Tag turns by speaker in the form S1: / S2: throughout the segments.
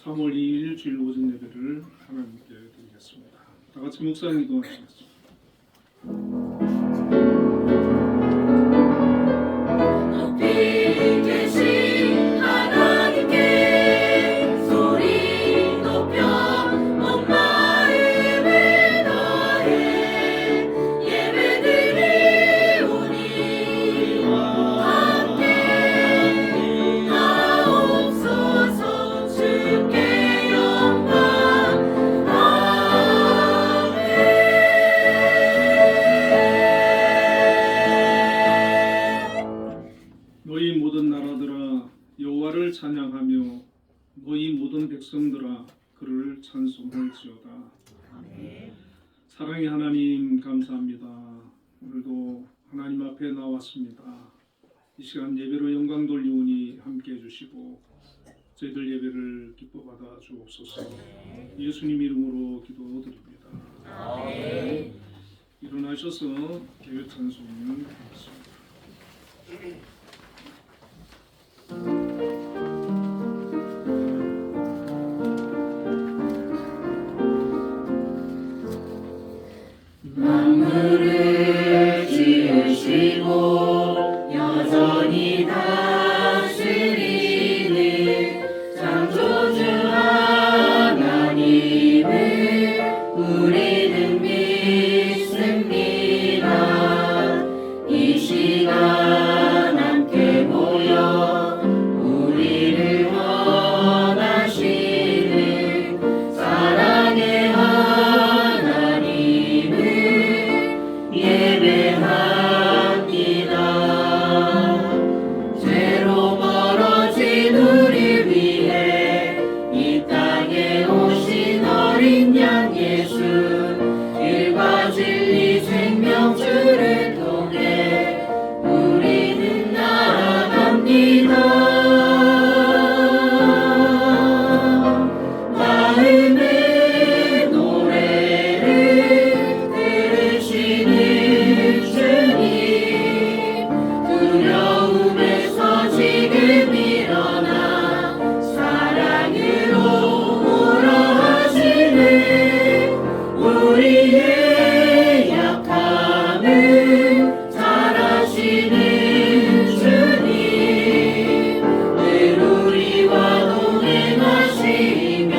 S1: 3월 2일 주일 오전 예배를 하나님께 드리겠습니다. 다 같이 묵상 기도하시겠습니다. 너희 모든 나라들아 여호와를 찬양하며 너희 모든 백성들아 그를 찬송할지어다. 사랑의 하나님 감사합니다. 오늘도 하나님 앞에 나왔습니다. 이 시간 예배로 영광 돌리오니 함께해 주시고 저희들 예배를 기뻐 받아 주옵소서. 예수님 이름으로 기도드립니다. 일어나셔서 개회 찬송을 하겠습니다.
S2: 만물을 지으시고 여전히 다스리는 창조주 하나님을 우리는 믿습니다. 이 시간 함께 모여 우리를 원하시는 사랑의 예배합니다. 죄로 멀어진 우리를 위해 이 땅에 오신 어린 양 예수, 길과 진리 생명주를 통해 우리는 나아갑니다. 마음의 노래를 들으시는 주님, 두려움에서 지금 일어나 사랑으로 몰아하시는 우리의 약함을 잘아시는 주님, 늘 우리와 동행하시며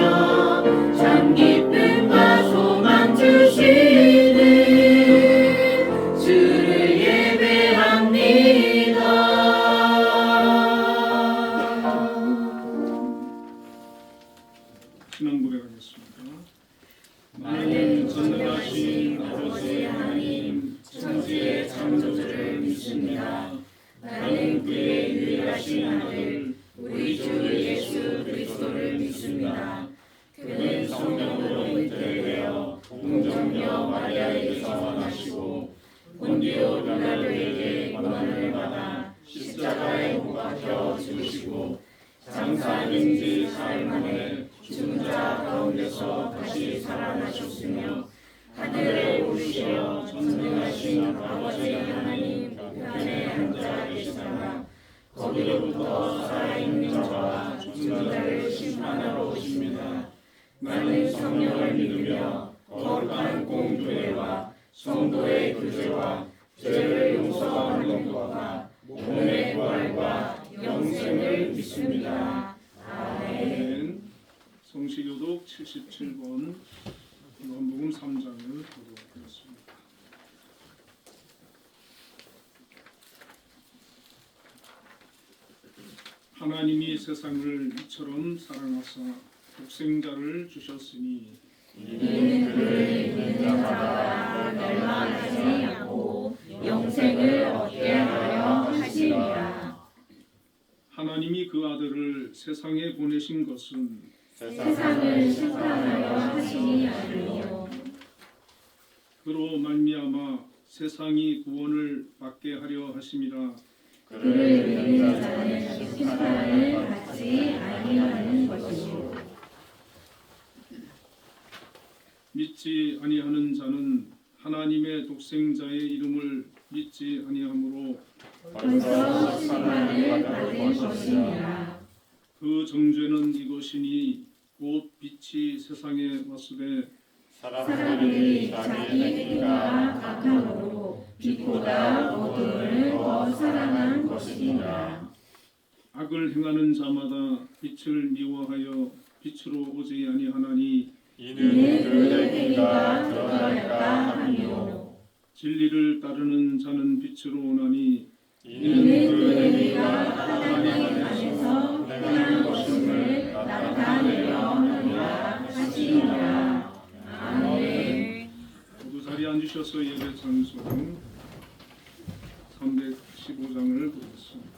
S2: 참 기쁨과 소망 주시는 주를 예배합니다.
S1: 신앙 고백하겠습니다.
S2: 나는 전능하신 아버지 하나님 천지의 창조주를 믿습니다. 나는 그의 유일하신 아들 우리 주 예수 그리스도를 믿습니다. 그는 성령으로 잉태되어 동정녀 마리아에게서 나시고 본디오 빌라도에게 고난을 받아 십자가에 못 박혀 죽으시고 장사하는 지 사흘 만에 죽은 자 가운데서 다시 살아나셨으며 하늘에 오르시어 전능하신 아버지 하나님 우편에 앉아 계시다가 거기로부터 살아있는 자와 죽은 자를 심판하러 오십니다. 나는 성령을 믿으며 거룩한 공교회와 성도의 교제와 죄를 용서하는 것과 몸의 부활과 영생을 믿습니다. 아멘.
S1: 성시교독 77번 요한복음 3장을 교독하겠습니다. 하나님이 세상을 이처럼 사랑하사 독생자를 주셨으니
S2: 이는 그를 믿는 자마다 멸망하지 않고 영생을 얻게 하려 하심이라.
S1: 하나님이 그 아들을 세상에 보내신 것은
S2: 세상을 심판하려 하심이 아니요
S1: 그로 말미암아 세상이 구원을 받게 하려 하심이라.
S2: 그를 믿는 자는 심판을 받지 아니하는 것이요
S1: 믿지 아니하는 자는 하나님의 독생자의 이름을 믿지 아니하므로
S2: 벌써 심판을 받은 것이니라.
S1: 그 정죄는 이것이니 곧 빛이 세상에 왔으되
S2: 사람들이 자기의 행위가 악함으로 빛보다 어둠을 더 사랑한 것이니라.
S1: 악을 행하는 자마다 빛을 미워하여 빛으로 오지 아니하나니
S2: 이는 그 행위가 드러날까 함이요.
S1: 진리를 따르는 자는 빛으로 오나니
S2: 이는 그 행위가 하나님 안에서 행하는 것임을 나타내려 함이라 하시니라. 아멘.
S1: 모두 자리에 앉으셔서 예배 찬송 315장을 보겠습니다.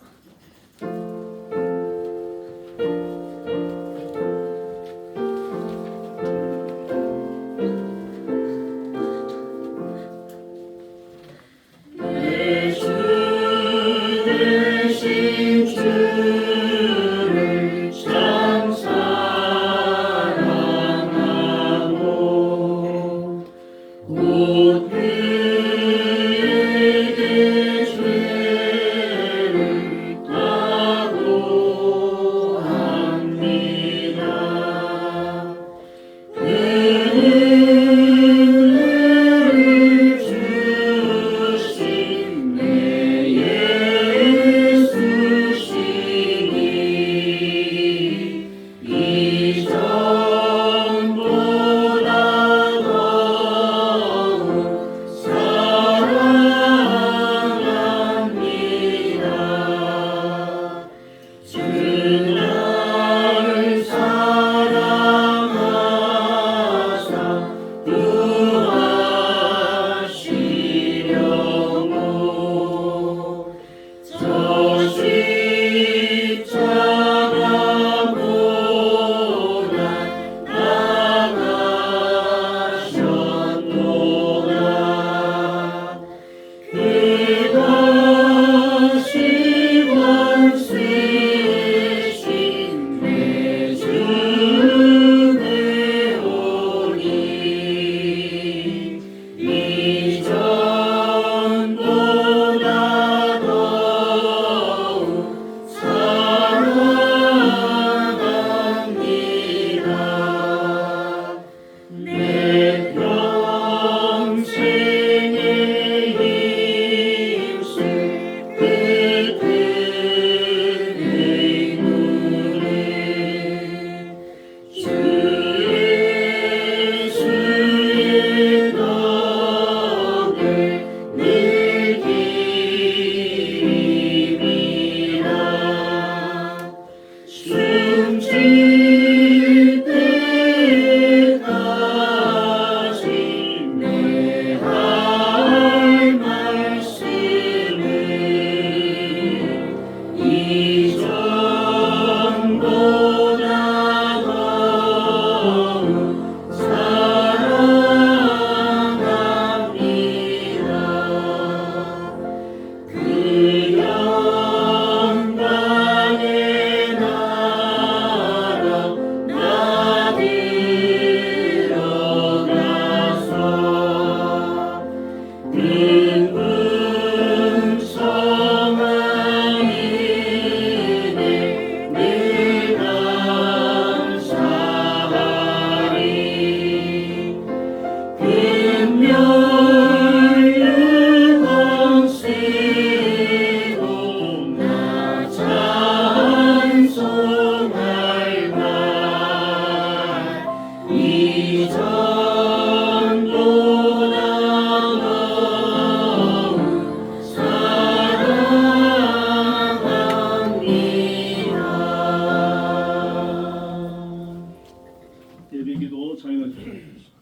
S1: 예배기도 자유하게 주십시오.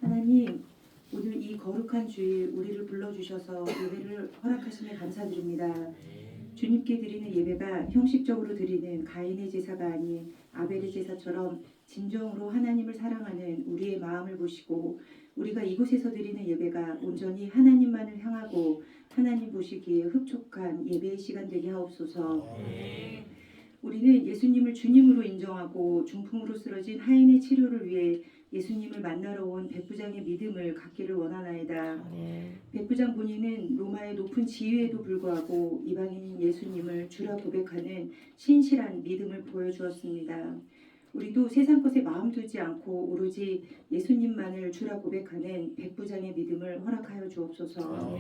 S3: 하나님, 오늘 이 거룩한 주일 우리를 불러주셔서 예배를 허락하심에 감사드립니다. 주님께 드리는 예배가 형식적으로 드리는 가인의 제사가 아닌 아벨의 제사처럼 진정으로 하나님을 사랑하는 우리의 마음을 보시고 우리가 이곳에서 드리는 예배가 온전히 하나님만을 향하고 하나님 보시기에 흡족한 예배의 시간 되게 하옵소서. 우리는 예수님을 주님으로 인정하고 중풍으로 쓰러진 하인의 치료를 위해 예수님을 만나러 온 백부장의 믿음을 갖기를 원하나이다.
S2: 아멘.
S3: 백부장 본인은 로마의 높은 지위에도 불구하고 이방인인 예수님을 주라 고백하는 신실한 믿음을 보여주었습니다. 우리도 세상 것에 마음 두지 않고 오로지 예수님만을 주라 고백하는 백부장의 믿음을 허락하여 주옵소서.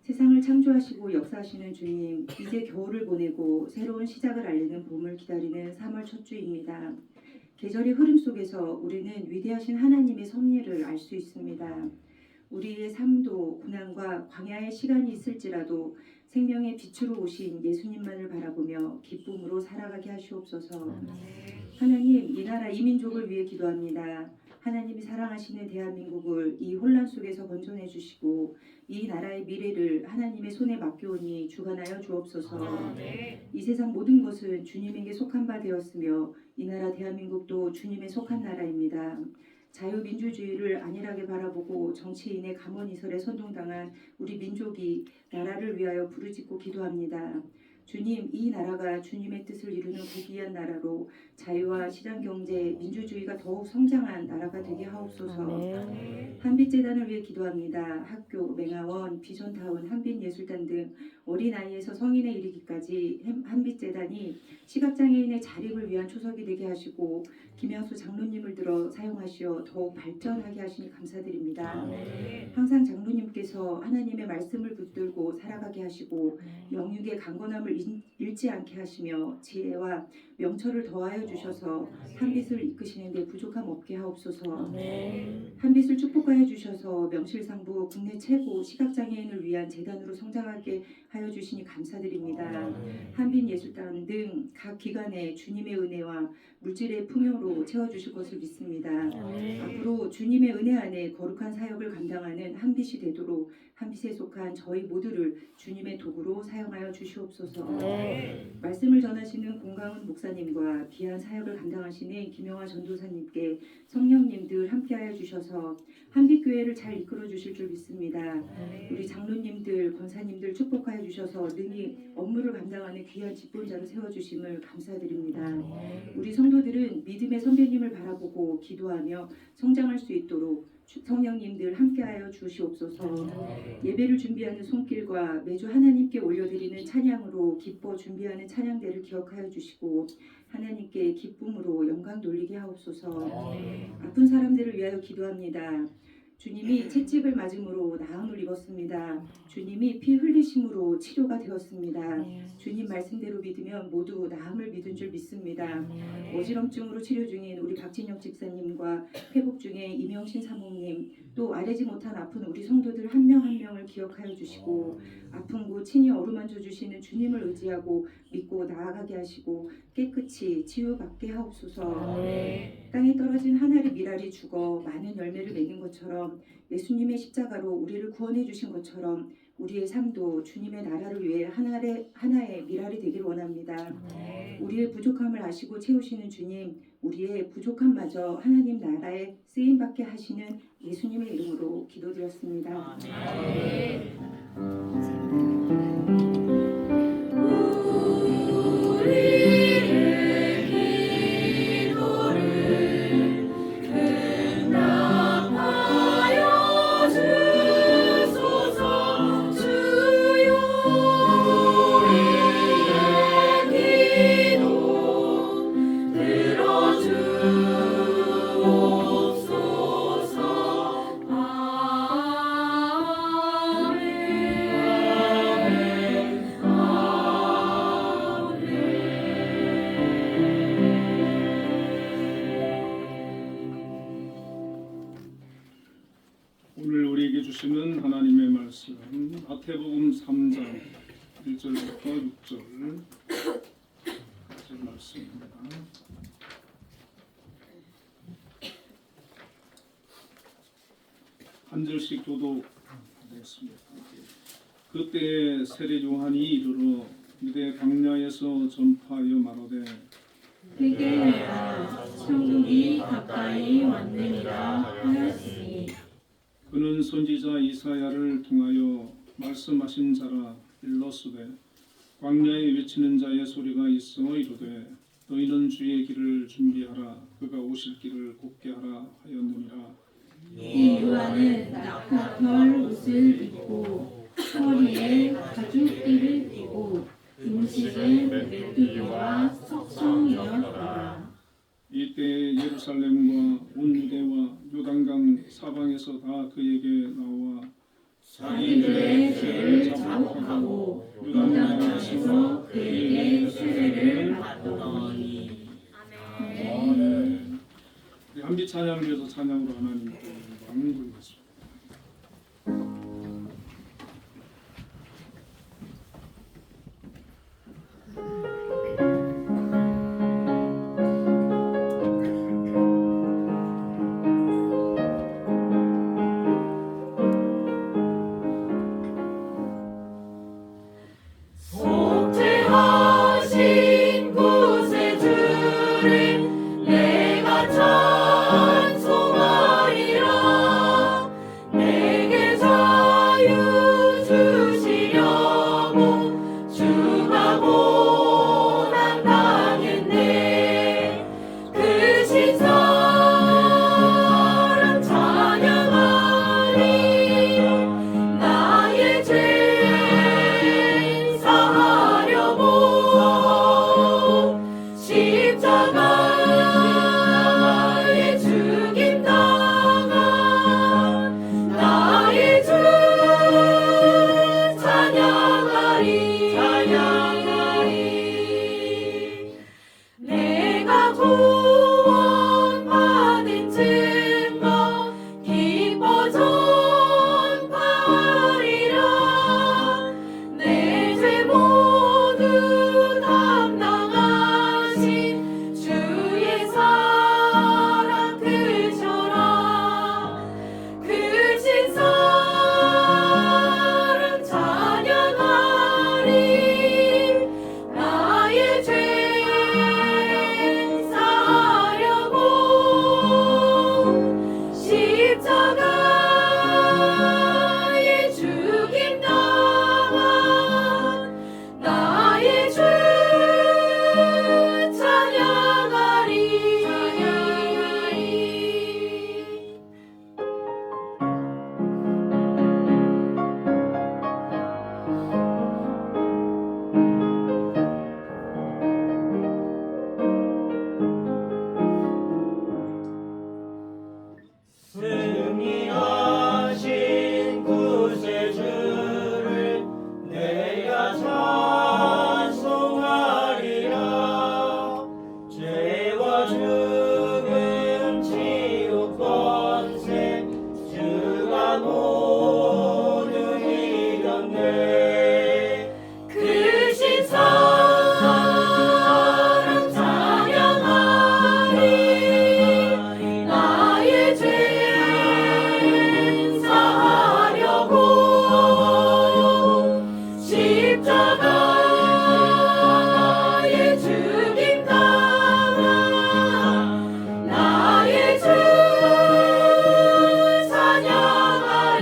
S3: 세상을 창조하시고 역사하시는 주님, 이제 겨울을 보내고 새로운 시작을 알리는 봄을 기다리는 3월 첫 주입니다. 계절의 흐름 속에서 우리는 위대하신 하나님의 섭리를 알 수 있습니다. 우리의 삶도 고난과 광야의 시간이 있을지라도 생명의 빛으로 오신 예수님만을 바라보며 기쁨으로 살아가게 하시옵소서. 하나님, 이 나라 이 민족을 위해 기도합니다. 하나님이 사랑하시는 대한민국을 이 혼란 속에서 건져내 주시고 이 나라의 미래를 하나님의 손에 맡겨오니 주관하여 주옵소서. 이 세상 모든 것은 주님에게 속한 바 되었으며 이 나라 대한민국도 주님에 속한 나라입니다. 자유민주주의를 안일하게 바라보고 정치인의 가문이설에 선동당한 우리 민족이 나라를 위하여 부르짖고 기도합니다. 주님, 이 나라가 주님의 뜻을 이루는 고귀한 나라로 자유와 시장경제, 민주주의가 더욱 성장한 나라가 되게 하옵소서. 한빛재단을 위해 기도합니다. 학교, 맹아원, 비전타운, 한빛예술단 등 어린아이에서 성인에 이르기까지 한빛재단이 시각장애인의 자립을 위한 초석이 되게 하시고 김양수 장로님을 들어 사용하시어 더욱 발전하게 하시니 감사드립니다. 항상 장로님께서 하나님의 말씀을 붙들고 살아가게 하시고 영육의 강건함을 잃지 않게 하시며 지혜와 명철을 더하여 주셔서 한빛을 이끄시는 데 부족함 없게 하옵소서. 한빛을 축복하여 주셔서 명실상부 국내 최고 시각장애인을 위한 재단으로 성장하게 하여 주시니 감사드립니다. 한빛예술단 등 각 기관에 주님의 은혜와 물질의 풍요로 채워주실 것을 믿습니다. 앞으로 주님의 은혜 안에 거룩한 사역을 감당하는 한빛이 되도록 한빛에 속한 저희 모두를 주님의 도구로 사용하여 주시옵소서. 말씀을 전하시는 공강훈 목사님과 귀한 사역을 감당하시는 김영화 전도사님께 성령님 늘 함께하여 주셔서 한빛교회를 잘 이끌어 주실 줄 믿습니다. 우리 장로님들, 권사님들 축복하여 주셔서 능히 업무를 감당하는 귀한 직분자로 세워주심을 감사드립니다. 우리 성도들은 믿음의 선배님을 바라보고 기도하며 성장할 수 있도록 성령님들 함께하여 주시옵소서. 예배를 준비하는 손길과 매주 하나님께 올려드리는 찬양으로 기뻐 준비하는 찬양대를 기억하여 주시고 하나님께 기쁨으로 영광 돌리게 하옵소서. 아픈 사람들을 위하여 기도합니다. 주님이 채찍을 맞음으로 나음을 입었습니다. 주님이 피 흘리심으로 치료가 되었습니다. 주님 말씀대로 믿으면 모두 나음을 믿은 줄 믿습니다. 어지럼증으로 치료 중인 우리 박진영 집사님과 회복 중에 이명신 사모님, 또 아뢰지 못한 아픈 우리 성도들 한 명 한 명을 기억하여 주시고 아픈 곳 친히 어루만져 주시는 주님을 의지하고 믿고 나아가게 하시고 깨끗이 치유받게 하옵소서. 땅에 떨어진 한 알의 밀알이 죽어 많은 열매를 맺는 것처럼 예수님의 십자가로 우리를 구원해 주신 것처럼 우리의 삶도 주님의 나라를 위해 하나의 밀알이 되길 원합니다. 우리의 부족함을 아시고 채우시는 주님, 우리의 부족함마저 하나님 나라에 쓰임받게 하시는 예수님의 이름으로 기도드렸습니다.
S1: 오늘 우리에게 주시는 하나님의 말씀 마태복음 3장 1절부터 6절까지 말씀입니다. 한 절씩 교독하겠습니다. 그때 세례 요한이 이르러 유대 광야에서 전파하여 말하되
S2: 회개하라 천국이 가까이 왔느니라 하였으니
S1: 그는 선지자 이사야를 통하여 말씀하신 자라 일렀으되 광야에 외치는 자의 소리가 있어 이르되 너희는 주의 길을 준비하라. 그가 오실 길을 곱게 하라 하였느니라.
S2: 이 유아는 낙타털 옷을 입고 허리에 가죽띠를 띠고 음식은 메뚜기와 석청이었더라.
S1: 이때 예루살렘과 온 유대와 요단강 사방에서 다 그에게 나와
S2: 자기들의 죄를 자복하고 요단강에서 그에게 세례를 받더니. 아멘.
S1: 우리 한빛 찬양을 위해서 찬양으로 하나님께 영광을 돌리겠습니다.
S2: 속죄하신 구세주를 내가 찬송하리라. 내게 자유 주시려고 주가 고난 당했네. 그 신사랑 찬양하리. 나의 죄 사하려고 십자가에 죽임 당한 나의 주 찬양하리. 내가 구원받은 증거 기뻐 전파하리라. 내 죄 모두 담당하신 주의 사랑 크셔라. 크신 사랑 찬양하리. 나의 죄 사하려고 십자가에 죽임 당한 나의 주 찬양하리.
S4: 승리하신 구세주를 내가 찬송하리라. 죄와 죽음 지옥 권세 주가 모두 이겼네.
S2: 크신 사랑 찬양하리. 나의 죄 사하려고 십자가에 죽임 당한 나의 주 찬양하리.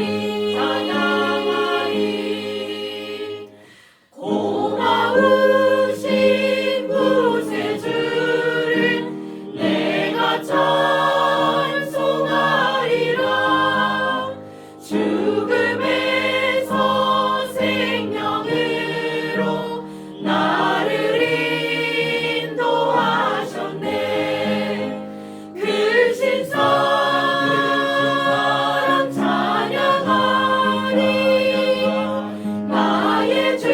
S2: 고마우신 구세주를 내가 찬송하리라. 죽음에서 생명으로 나를 인도하셨네. 크신 사랑 찬양하리. 나의 죄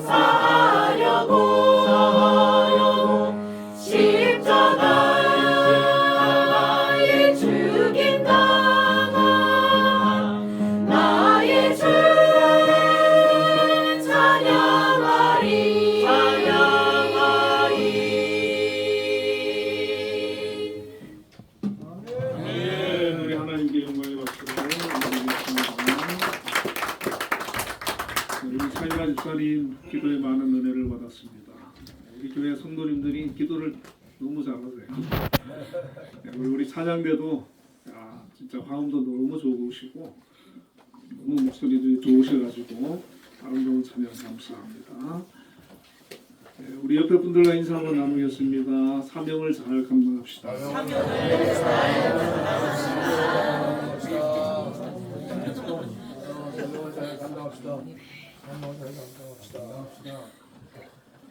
S2: 사하려고 십자가에 죽임 당한 나의 주 찬양하리.
S1: 네, 우리 하나님께 영광의 박수로 올리겠습니다. 우리 차이라 집사님 기도에 많은 은혜를 받았습니다. 우리 교회 성도님들이 기도를 너무 잘하세요. 네, 우리 찬양대도 진짜 화음도 너무 좋으시고 너무 목소리도 좋으셔가지고 아름다운 찬양 감사합니다. 네, 우리 옆에 분들과 인사 한번 나누겠습니다. 사명을 잘 감당합시다.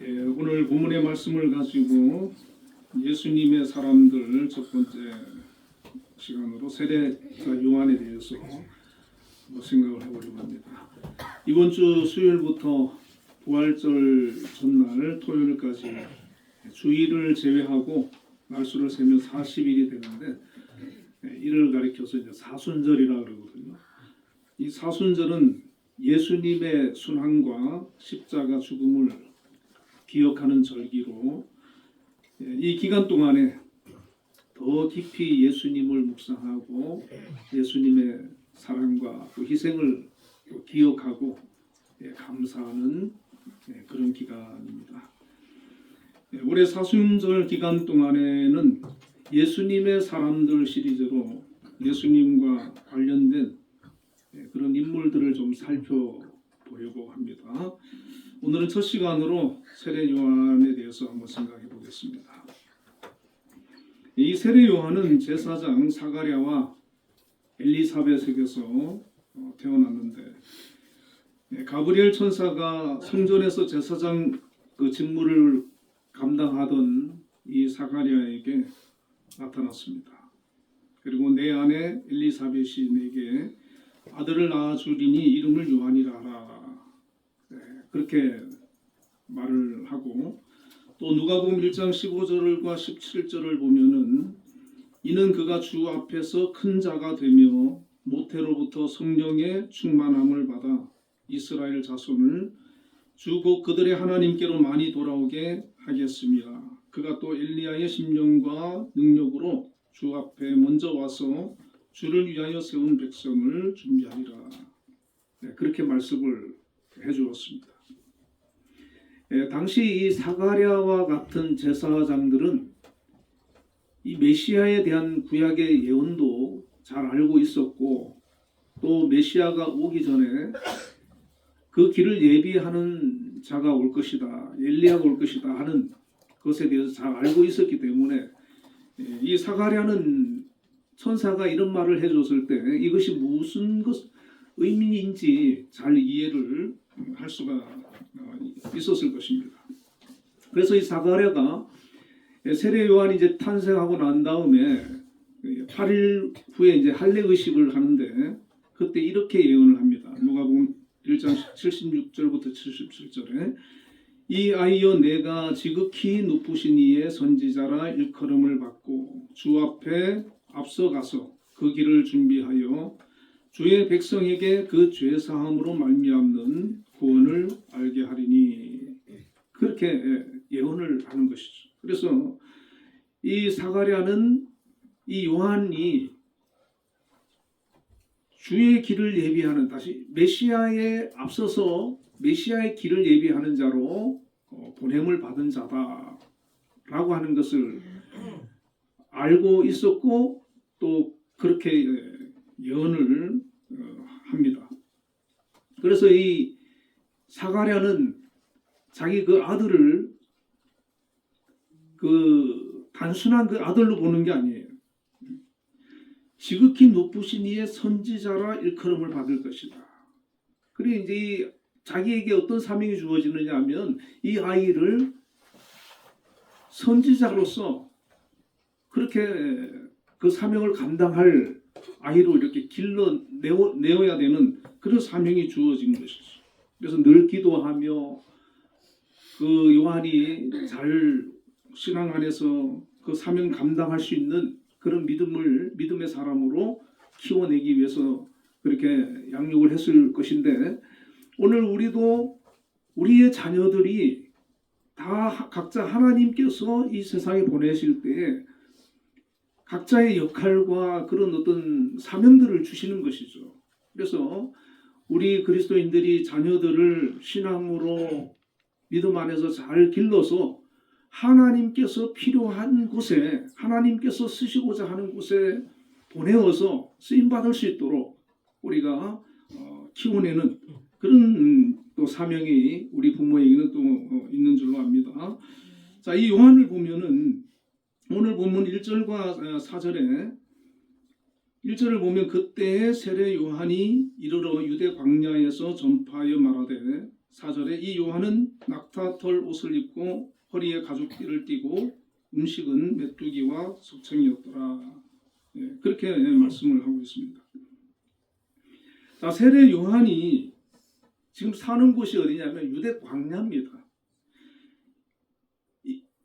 S1: 예, 오늘 본문의 말씀을 가지고 예수님의 사람들 첫 번째 시간으로 세례자 요한에 대해서 생각을 해보려고 합니다. 이번 주 수요일부터 부활절 전날 토요일까지 주일을 제외하고 날수를 세면 40일이 되는데 이를 가리켜서 이제 사순절이라 그러거든요. 이 사순절은 예수님의 순환과 십자가 죽음을 기억하는 절기로 이 기간 동안에 더 깊이 예수님을 묵상하고 예수님의 사랑과 또 희생을 또 기억하고 감사하는 그런 기간입니다. 올해 사순절 기간 동안에는 예수님의 사람들 시리즈로 예수님과 관련된 그런 인물들을 좀 살펴보려고 합니다. 오늘은 첫 시간으로 세례 요한에 대해서 한번 생각해 보겠습니다. 이 세례 요한은 제사장 사가랴와 엘리사벳에게서 태어났는데 가브리엘 천사가 성전에서 제사장 그 직무를 감당하던 이 사가랴에게 나타났습니다. 그리고 내 아내 엘리사벳이 내게 아들을 낳아주리니 이름을 요한이라 하라. 그렇게 말을 하고 또 누가복음 1장 15절과 17절을 보면은 이는 그가 주 앞에서 큰 자가 되며 모태로부터 성령의 충만함을 받아 이스라엘 자손을 주 곧 그들의 하나님께로 많이 돌아오게 하겠습니다. 그가 또 엘리야의 심령과 능력으로 주 앞에 먼저 와서 주를 위하여 세운 백성을 준비하리라. 그렇게 말씀을 해주었습니다. 당시 이 사가랴와 같은 제사장들은 이 메시아에 대한 구약의 예언도 잘 알고 있었고 또 메시아가 오기 전에 그 길을 예비하는 자가 올 것이다, 엘리야가 올 것이다 하는 것에 대해서 잘 알고 있었기 때문에 이 사가랴는 천사가 이런 말을 해줬을 때 이것이 무슨 의미인지 잘 이해를 할 수가 있었을 것입니다. 그래서 이 사가랴가 세례 요한이 이제 탄생하고 난 다음에 8일 후에 이제 할례 의식을 하는데 그때 이렇게 예언을 합니다. 누가복음 1장 76절부터 77절에 이 아이여 내가 지극히 높으신 이의 선지자라 일컬음을 받고 주 앞에 앞서가서 그 길을 준비하여 주의 백성에게 그 죄사함으로 말미암는 구원을 알게 하리니 그렇게 예언을 하는 것이죠. 그래서 이 사가랴는 이 요한이 주의 길을 예비하는 다시 메시아에 앞서서 메시아의 길을 예비하는 자로 보냄을 받은 자다라고 하는 것을 알고 있었고 또 그렇게 예언을 합니다. 그래서 이 사가랴는 자기 그 아들을 그 단순한 그 아들로 보는 게 아니에요. 지극히 높으신 이의 선지자라 일컬음을 받을 것이다. 그리고 이제 자기에게 어떤 사명이 주어지느냐 하면 이 아이를 선지자로서 그렇게 그 사명을 감당할 아이로 이렇게 길러내어야 되는 그런 사명이 주어진 것이죠. 그래서 늘 기도하며 그 요한이 잘 신앙 안에서 그 사명 감당할 수 있는 그런 믿음의 사람으로 키워내기 위해서 그렇게 양육을 했을 것인데 오늘 우리도 우리의 자녀들이 다 각자 하나님께서 이 세상에 보내실 때 각자의 역할과 그런 어떤 사명들을 주시는 것이죠. 그래서 우리 그리스도인들이 자녀들을 신앙으로 믿음 안에서 잘 길러서 하나님께서 필요한 곳에 하나님께서 쓰시고자 하는 곳에 보내어서 쓰임받을 수 있도록 우리가 키워내는 그런 또 또 사명이 우리 부모에게는 또 있는 줄로 압니다. 자, 이 요한을 보면은 오늘 본문 1절과 4절에 1절을 보면 그때에 세례 요한이 이르러 유대 광야에서 전파하여 말하되 4절에 이 요한은 낙타털 옷을 입고 허리에 가죽띠를 띠고 음식은 메뚜기와 석청이었더라. 예, 그렇게 말씀을 하고 있습니다. 자, 세례 요한이 지금 사는 곳이 어디냐면 유대 광야입니다.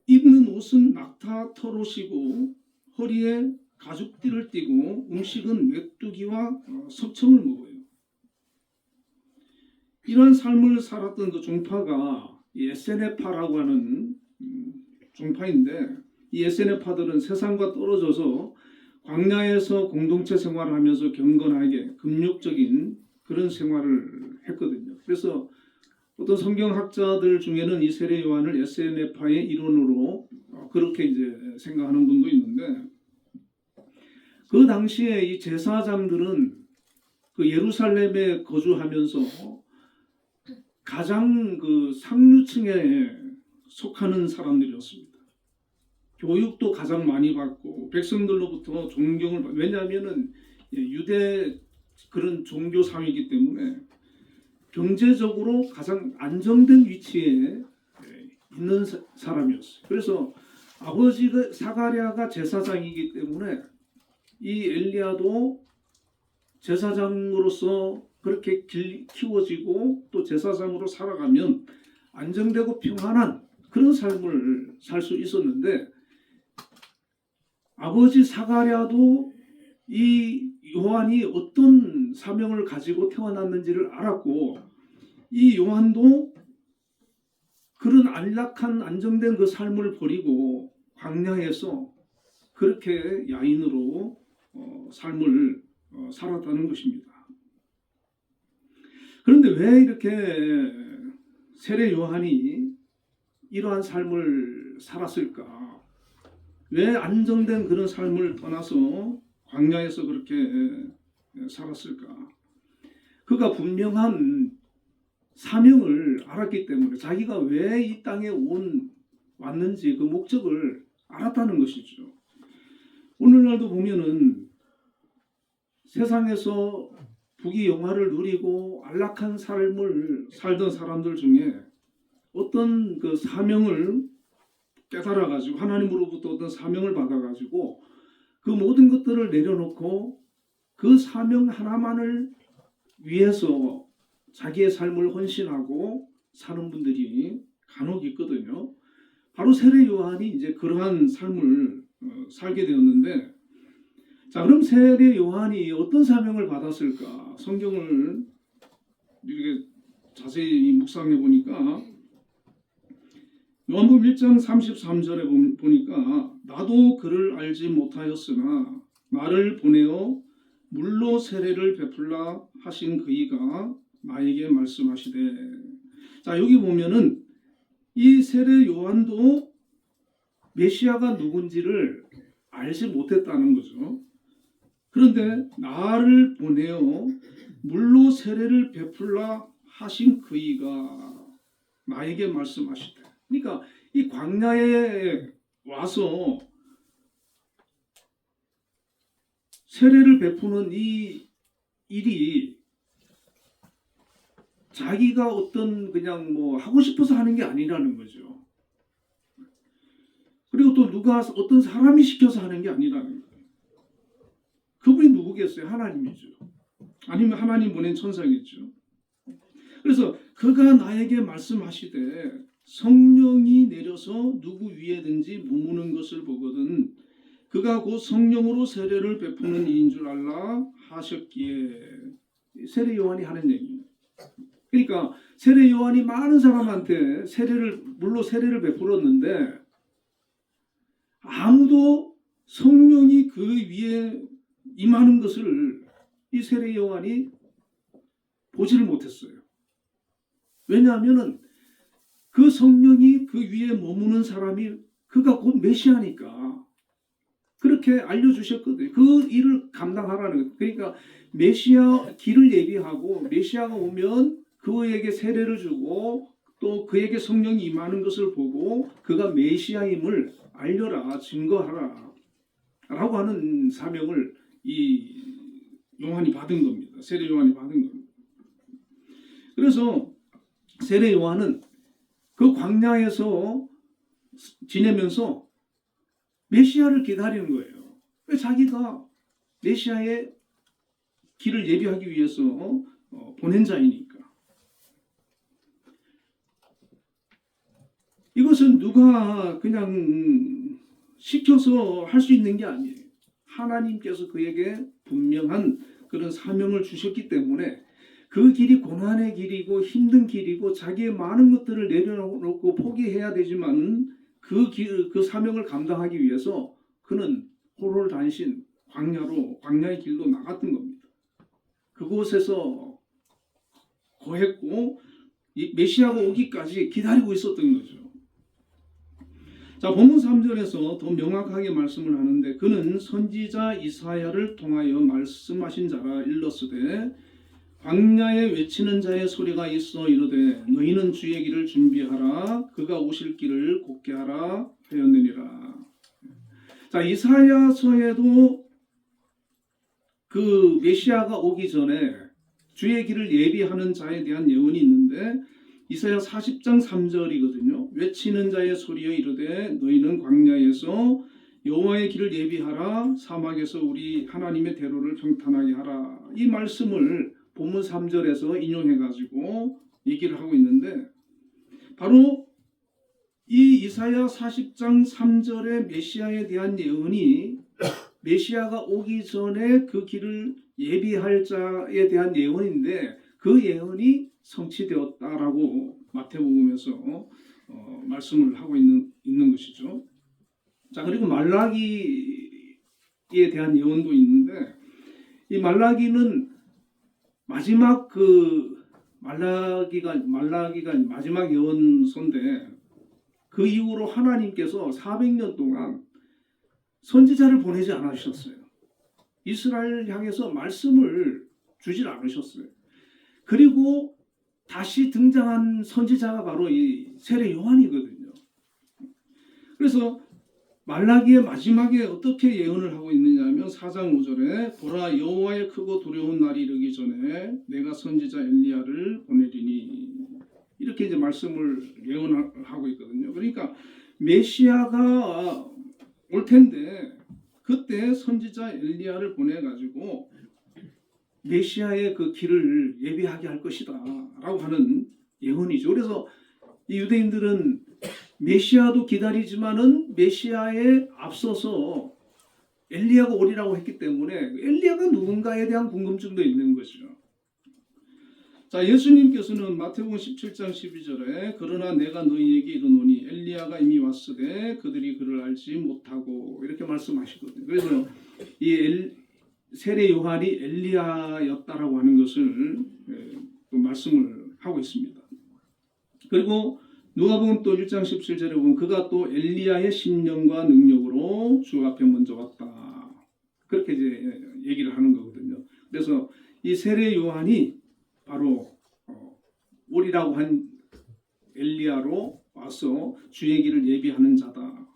S1: 입는 옷은 낙타털 옷이고 허리에 가죽띠를 띠고 음식은 메뚜기와 석청을 먹어요. 이런 삶을 살았던 그 종파가 에세네파라고 하는 종파인데 이 에세네파들은 세상과 떨어져서 광야에서 공동체 생활을 하면서 경건하게 금욕적인 그런 생활을 했거든요. 그래서 어떤 성경학자들 중에는 이 세례 요한을 에세네파의 일원으로 그렇게 이제 생각하는 분도 있는데 그 당시에 이 제사장들은 그 예루살렘에 거주하면서 가장 그 상류층에 속하는 사람들이었습니다. 교육도 가장 많이 받고 백성들로부터 존경을 받고 왜냐하면은 유대 그런 종교 사회이기 때문에 경제적으로 가장 안정된 위치에 있는 사람이었어요. 그래서 아버지가 사가랴가 제사장이기 때문에 이 엘리야도 제사장으로서 그렇게 키워지고 또 제사장으로 살아가면 안정되고 평안한 그런 삶을 살 수 있었는데 아버지 사가랴도 이 요한이 어떤 사명을 가지고 태어났는지를 알았고 이 요한도 그런 안락한 안정된 그 삶을 버리고 광야에서 그렇게 야인으로 삶을 살았다는 것입니다. 그런데 왜 이렇게 세례 요한이 이러한 삶을 살았을까? 왜 안정된 그런 삶을 떠나서 광야에서 그렇게 살았을까? 그가 분명한 사명을 알았기 때문에 자기가 왜 이 땅에 왔는지 그 목적을 알았다는 것이죠. 오늘날도 보면은 세상에서 부귀영화를 누리고 안락한 삶을 살던 사람들 중에 어떤 그 사명을 깨달아가지고 하나님으로부터 어떤 사명을 받아가지고 그 모든 것들을 내려놓고 그 사명 하나만을 위해서 자기의 삶을 헌신하고 사는 분들이 간혹 있거든요. 바로 세례 요한이 이제 그러한 삶을 살게 되었는데, 자, 그럼 세례 요한이 어떤 사명을 받았을까? 성경을 이렇게 자세히 묵상해 보니까 요한복음 1장 33절에 보니까 나도 그를 알지 못하였으나 나를 보내어 물로 세례를 베풀라 하신 그이가 나에게 말씀하시되. 자, 여기 보면은 이 세례 요한도 메시아가 누군지를 알지 못했다는 거죠. 그런데 나를 보내어 물로 세례를 베풀라 하신 그이가 나에게 말씀하시되. 그러니까 이 광야에 와서 세례를 베푸는 이 일이 자기가 어떤 그냥 뭐 하고 싶어서 하는 게 아니라는 거죠. 그리고 또 누가 어떤 사람이 시켜서 하는 게 아니라는 거예요. 그분이 누구겠어요? 하나님이죠. 아니면 하나님 보낸 천사겠죠. 그래서 그가 나에게 말씀하시되 성령이 내려서 누구 위에든지 머무는 것을 보거든 그가 곧 성령으로 세례를 베푸는 이인 줄 알라 하셨기에. 세례 요한이 하는 얘기예요. 그러니까 세례 요한이 많은 사람한테 물로 세례를 베풀었는데 아무도 성령이 그 위에 임하는 것을 이 세례 요한이 보지를 못했어요. 왜냐하면은 그 성령이 그 위에 머무는 사람이 그가 곧 메시아니까 그렇게 알려주셨거든요. 그 일을 감당하라는 거예요. 그러니까 메시아 길을 예비하고 메시아가 오면 그 그에게 세례를 주고 또 그에게 성령이 임하는 것을 보고 그가 메시아임을 알려라, 증거하라 라고 하는 사명을 이 요한이 받은 겁니다. 세례 요한이 받은 겁니다. 그래서 세례 요한은 그 광야에서 지내면서 메시아를 기다리는 거예요. 왜? 자기가 메시아의 길을 예비하기 위해서 보낸 자이니까. 이것은 누가 그냥 시켜서 할 수 있는 게 아니에요. 하나님께서 그에게 분명한 그런 사명을 주셨기 때문에 그 길이 고난의 길이고 힘든 길이고 자기의 많은 것들을 내려놓고 포기해야 되지만 그 사명을 감당하기 위해서 그는 호롤단신 광야의 길로 나갔던 겁니다. 그곳에서 거했고 메시아가 오기까지 기다리고 있었던 거죠. 자, 본문 3절에서 더 명확하게 말씀을 하는데 그는 선지자 이사야를 통하여 말씀하신 자라 일렀으되 광야에 외치는 자의 소리가 있어 이르되 너희는 주의 길을 준비하라 그가 오실 길을 곧게 하라 하였느니라. 자, 이사야서에도 그 메시아가 오기 전에 주의 길을 예비하는 자에 대한 예언이 있는데 이사야 40장 3절이거든요. 외치는 자의 소리여 이르되 너희는 광야에서 여호와의 길을 예비하라 사막에서 우리 하나님의 대로를 평탄하게 하라. 이 말씀을 본문 3절에서 인용해가지고 얘기를 하고 있는데 바로 이 이사야 40장 3절의 메시아에 대한 예언이 메시아가 오기 전에 그 길을 예비할 자에 대한 예언인데 그 예언이 성취되었다라고 마태복음에서 말씀을 하고 있는 것이죠. 자, 그리고 말라기에 대한 예언도 있는데 이 말라기는 마지막 말라기가 마지막 예언서인데 그 이후로 하나님께서 400년 동안 선지자를 보내지 않으셨어요. 이스라엘 향해서 말씀을 주질 않으셨어요. 그리고 다시 등장한 선지자가 바로 이 세례 요한이거든요. 그래서 말라기의 마지막에 어떻게 예언을 하고 있느냐면 4장 5절에 보라 여호와의 크고 두려운 날이 이르기 전에 내가 선지자 엘리야를 보내리니 이렇게 이제 말씀을 예언하고 있거든요. 그러니까 메시아가 올 텐데 그때 선지자 엘리야를 보내가지고 메시아의 그 길을 예비하게 할 것이다 라고 하는 예언이죠. 그래서 이 유대인들은 메시아도 기다리지만은 메시아에 앞서서 엘리야가 오리라고 했기 때문에 엘리야가 누군가에 대한 궁금증도 있는 거죠. 자, 예수님께서는 마태복음 17장 12절에 그러나 내가 너희에게 이르노니 엘리야가 이미 왔으되 그들이 그를 알지 못하고 이렇게 말씀하시거든요. 그래서 이 세례 요한이 엘리야였다라고 하는 것을 또 말씀을 하고 있습니다. 그리고 누가복음 또 1장 17절에 보면 그가 또 엘리야의 신령과 능력으로 주 앞에 먼저 왔다. 그렇게 이제 얘기를 하는 거거든요. 그래서 이 세례 요한이 바로 오리라고 한 엘리야로 와서 주의 길을 예비하는 자다.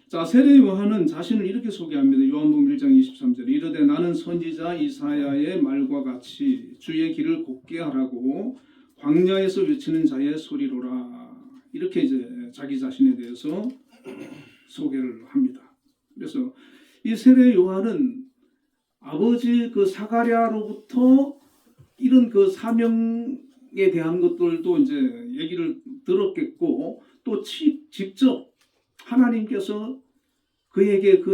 S1: 자, 세례 요한은 자신을 이렇게 소개합니다. 요한복음 1장 23절에 이르되 나는 선지자 이사야의 말과 같이 주의 길을 곧게 하라고 광야에서 외치는 자의 소리로라. 이렇게 이제 자기 자신에 대해서 소개를 합니다. 그래서 이 세례 요한은 아버지 그 사가랴로부터 이런 그 사명에 대한 것들도 이제 얘기를 들었겠고 또 직접 하나님께서 그에게 그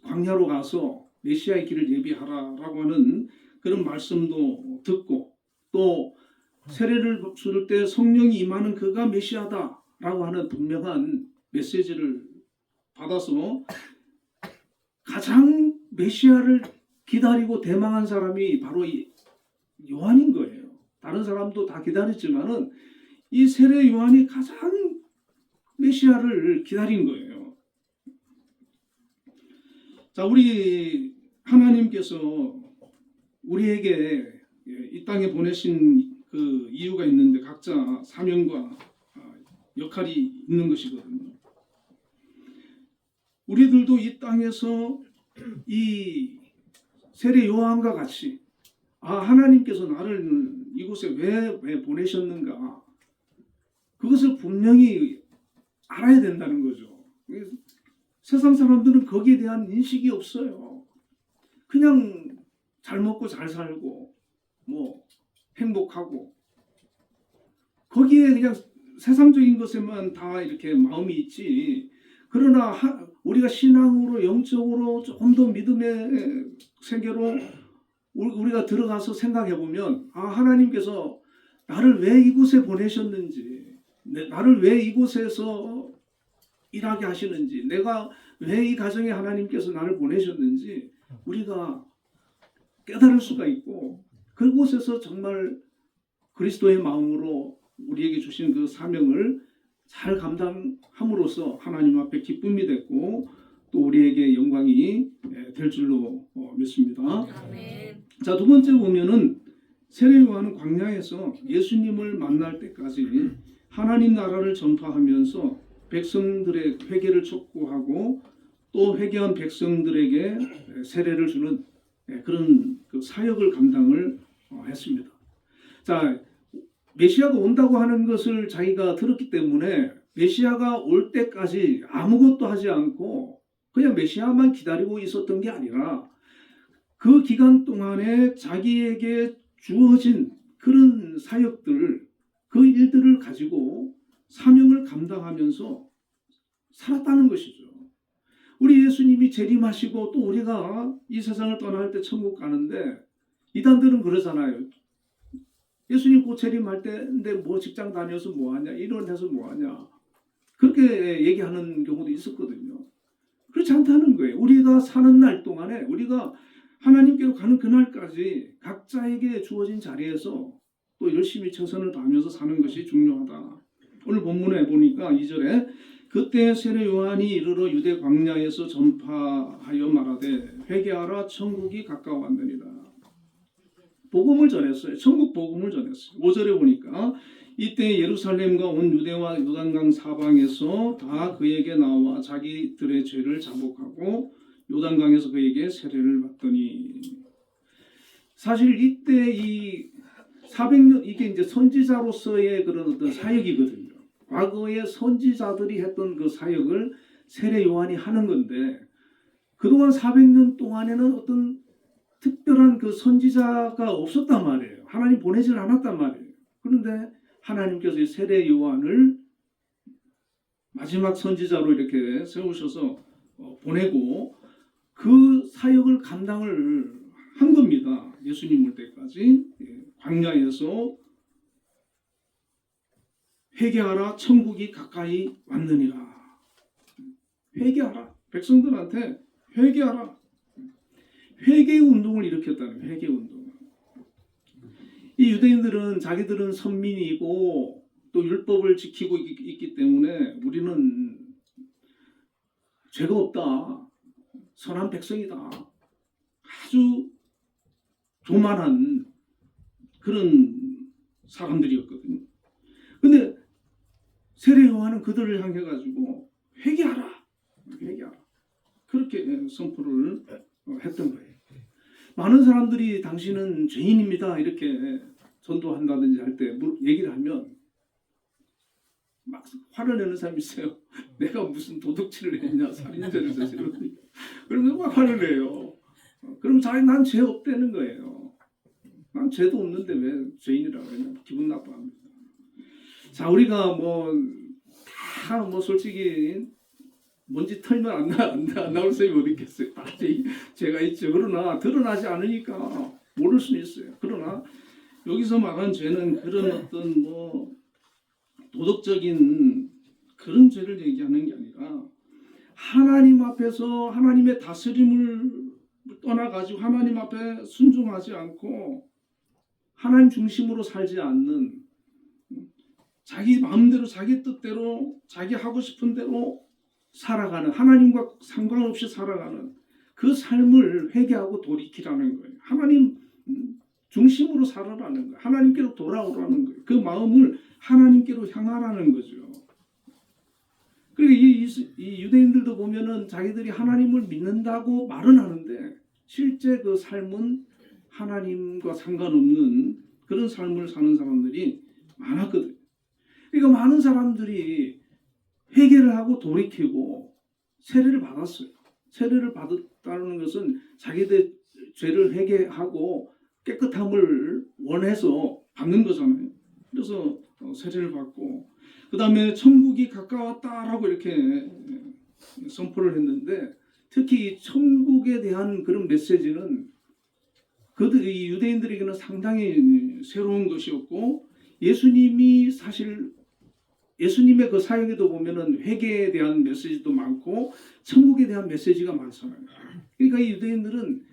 S1: 광야로 가서 메시아의 길을 예비하라라고 하는 그런 말씀도 듣고 또 세례를 줄 때 성령이 임하는 그가 메시아다라고 하는 분명한 메시지를 받아서 가장 메시아를 기다리고 대망한 사람이 바로 이 요한인 거예요. 다른 사람도 다 기다렸지만은 이 세례 요한이 가장 메시아를 기다린 거예요. 자, 우리 하나님께서 우리에게 이 땅에 보내신 그 이유가 있는데 각자 사명과 역할이 있는 것이거든요. 우리들도 이 땅에서 이 세례 요한과 같이 하나님께서 나를 이곳에 왜 보내셨는가, 그것을 분명히 알아야 된다는 거죠. 세상 사람들은 거기에 대한 인식이 없어요. 그냥 잘 먹고 잘 살고 뭐 행복하고 거기에 그냥 세상적인 것에만 다 이렇게 마음이 있지. 그러나 우리가 신앙으로 영적으로 조금 더 믿음의 세계로 우리가 들어가서 생각해 보면 하나님께서 나를 왜 이곳에 보내셨는지, 나를 왜 이곳에서 일하게 하시는지, 내가 왜 이 가정에 하나님께서 나를 보내셨는지 우리가 깨달을 수가 있고, 그곳에서 정말 그리스도의 마음으로 우리에게 주신 그 사명을 잘 감당함으로써 하나님 앞에 기쁨이 됐고 또 우리에게 영광이 될 줄로 믿습니다.
S2: 아멘.
S1: 자, 두 번째 보면은 세례 요한은 광야에서 예수님을 만날 때까지 하나님 나라를 전파하면서 백성들의 회개를 촉구하고 또 회개한 백성들에게 세례를 주는 그런 그 사역을 감당을 했습니다. 자, 메시아가 온다고 하는 것을 자기가 들었기 때문에 메시아가 올 때까지 아무것도 하지 않고 그냥 메시아만 기다리고 있었던 게 아니라 그 기간 동안에 자기에게 주어진 그런 사역들, 그 일들을 가지고 사명을 감당하면서 살았다는 것이죠. 우리 예수님이 재림하시고 또 우리가 이 세상을 떠날 때 천국 가는데 이단들은 그러잖아요. 예수님 곧 재림할 때인데 뭐 직장 다녀서 뭐하냐, 이런 데서 뭐하냐, 그렇게 얘기하는 경우도 있었거든요. 그렇지 않다는 거예요. 우리가 사는 날 동안에 우리가 하나님께로 가는 그날까지 각자에게 주어진 자리에서 또 열심히 최선을 다하면서 사는 것이 중요하다. 오늘 본문에 보니까 2절에 그때 세례 요한이 이르러 유대 광야에서 전파하여 말하되 회개하라 천국이 가까워왔느니라. 복음을 전했어요. 천국 복음을 전했어요. 5절에 보니까 이때 예루살렘과 온 유대와 요단강 사방에서 다 그에게 나와 자기들의 죄를 자복하고 요단강에서 그에게 세례를 받더니, 사실 이때 이 400년 이게 이제 선지자로서의 그런 어떤 사역이거든요. 과거에 선지자들이 했던 그 사역을 세례 요한이 하는 건데 그동안 400년 동안에는 어떤 특별한 그 선지자가 없었단 말이에요. 하나님 보내질 않았단 말이에요. 그런데 하나님께서 이 세례 요한을 마지막 선지자로 이렇게 세우셔서 보내고 그 사역을 감당을 한 겁니다. 예수님 올 때까지 광야에서 회개하라 천국이 가까이 왔느니라. 회개하라. 백성들한테 회개하라. 회개 운동을 일으켰다는 회개 운동. 이 유대인들은 자기들은 선민이고 또 율법을 지키고 있기 때문에 우리는 죄가 없다, 선한 백성이다, 아주 교만한 그런 사람들이었거든요. 근데 세례 요한은 그들을 향해 가지고 회개하라, 회개하라, 그렇게 선포를 했던 거예요. 많은 사람들이 당신은 죄인입니다 이렇게 전도한다든지 할 때 얘기를 하면 막 화를 내는 사람이 있어요. 내가 무슨 도둑질을 했냐, 살인죄를 저질렀냐, 그러면 막 화를 내요. 그럼 난 죄 없다는 거예요. 난 죄도 없는데 왜 죄인이라고 했냐, 기분 나빠합니다. 자, 우리가 다 솔직히 먼지 털면 안 나올 사람이 어디 있겠어요. 다 죄가 있죠. 그러나 드러나지 않으니까 모를 수는 있어요. 그러나 여기서 말한 죄는 그런 어떤 도덕적인 그런 죄를 얘기하는 게 아니라 하나님 앞에서 하나님의 다스림을 떠나가지고 하나님 앞에 순종하지 않고 하나님 중심으로 살지 않는, 자기 마음대로 자기 뜻대로 자기 하고 싶은 대로 살아가는, 하나님과 상관없이 살아가는 그 삶을 회개하고 돌이키라는 거예요. 하나님 중심으로 살아라는 거예요. 하나님께로 돌아오라는 거예요. 그 마음을 하나님께로 향하라는 거죠. 그리고 이 유대인들도 보면은 자기들이 하나님을 믿는다고 말은 하는데 실제 그 삶은 하나님과 상관없는 그런 삶을 사는 사람들이 많았거든요. 그러니까 많은 사람들이 회개를 하고 돌이키고 세례를 받았어요. 세례를 받았다는 것은 자기들 죄를 회개하고 깨끗함을 원해서 받는 거잖아요. 그래서 세례를 받고 그 다음에 천국이 가까웠다라고 이렇게 선포를 했는데 특히 이 천국에 대한 그런 메시지는 이 유대인들에게는 상당히 새로운 것이었고 예수님이 사실 예수님의 그 사역에도 보면은 회개에 대한 메시지도 많고 천국에 대한 메시지가 많잖아요. 그러니까 이 유대인들은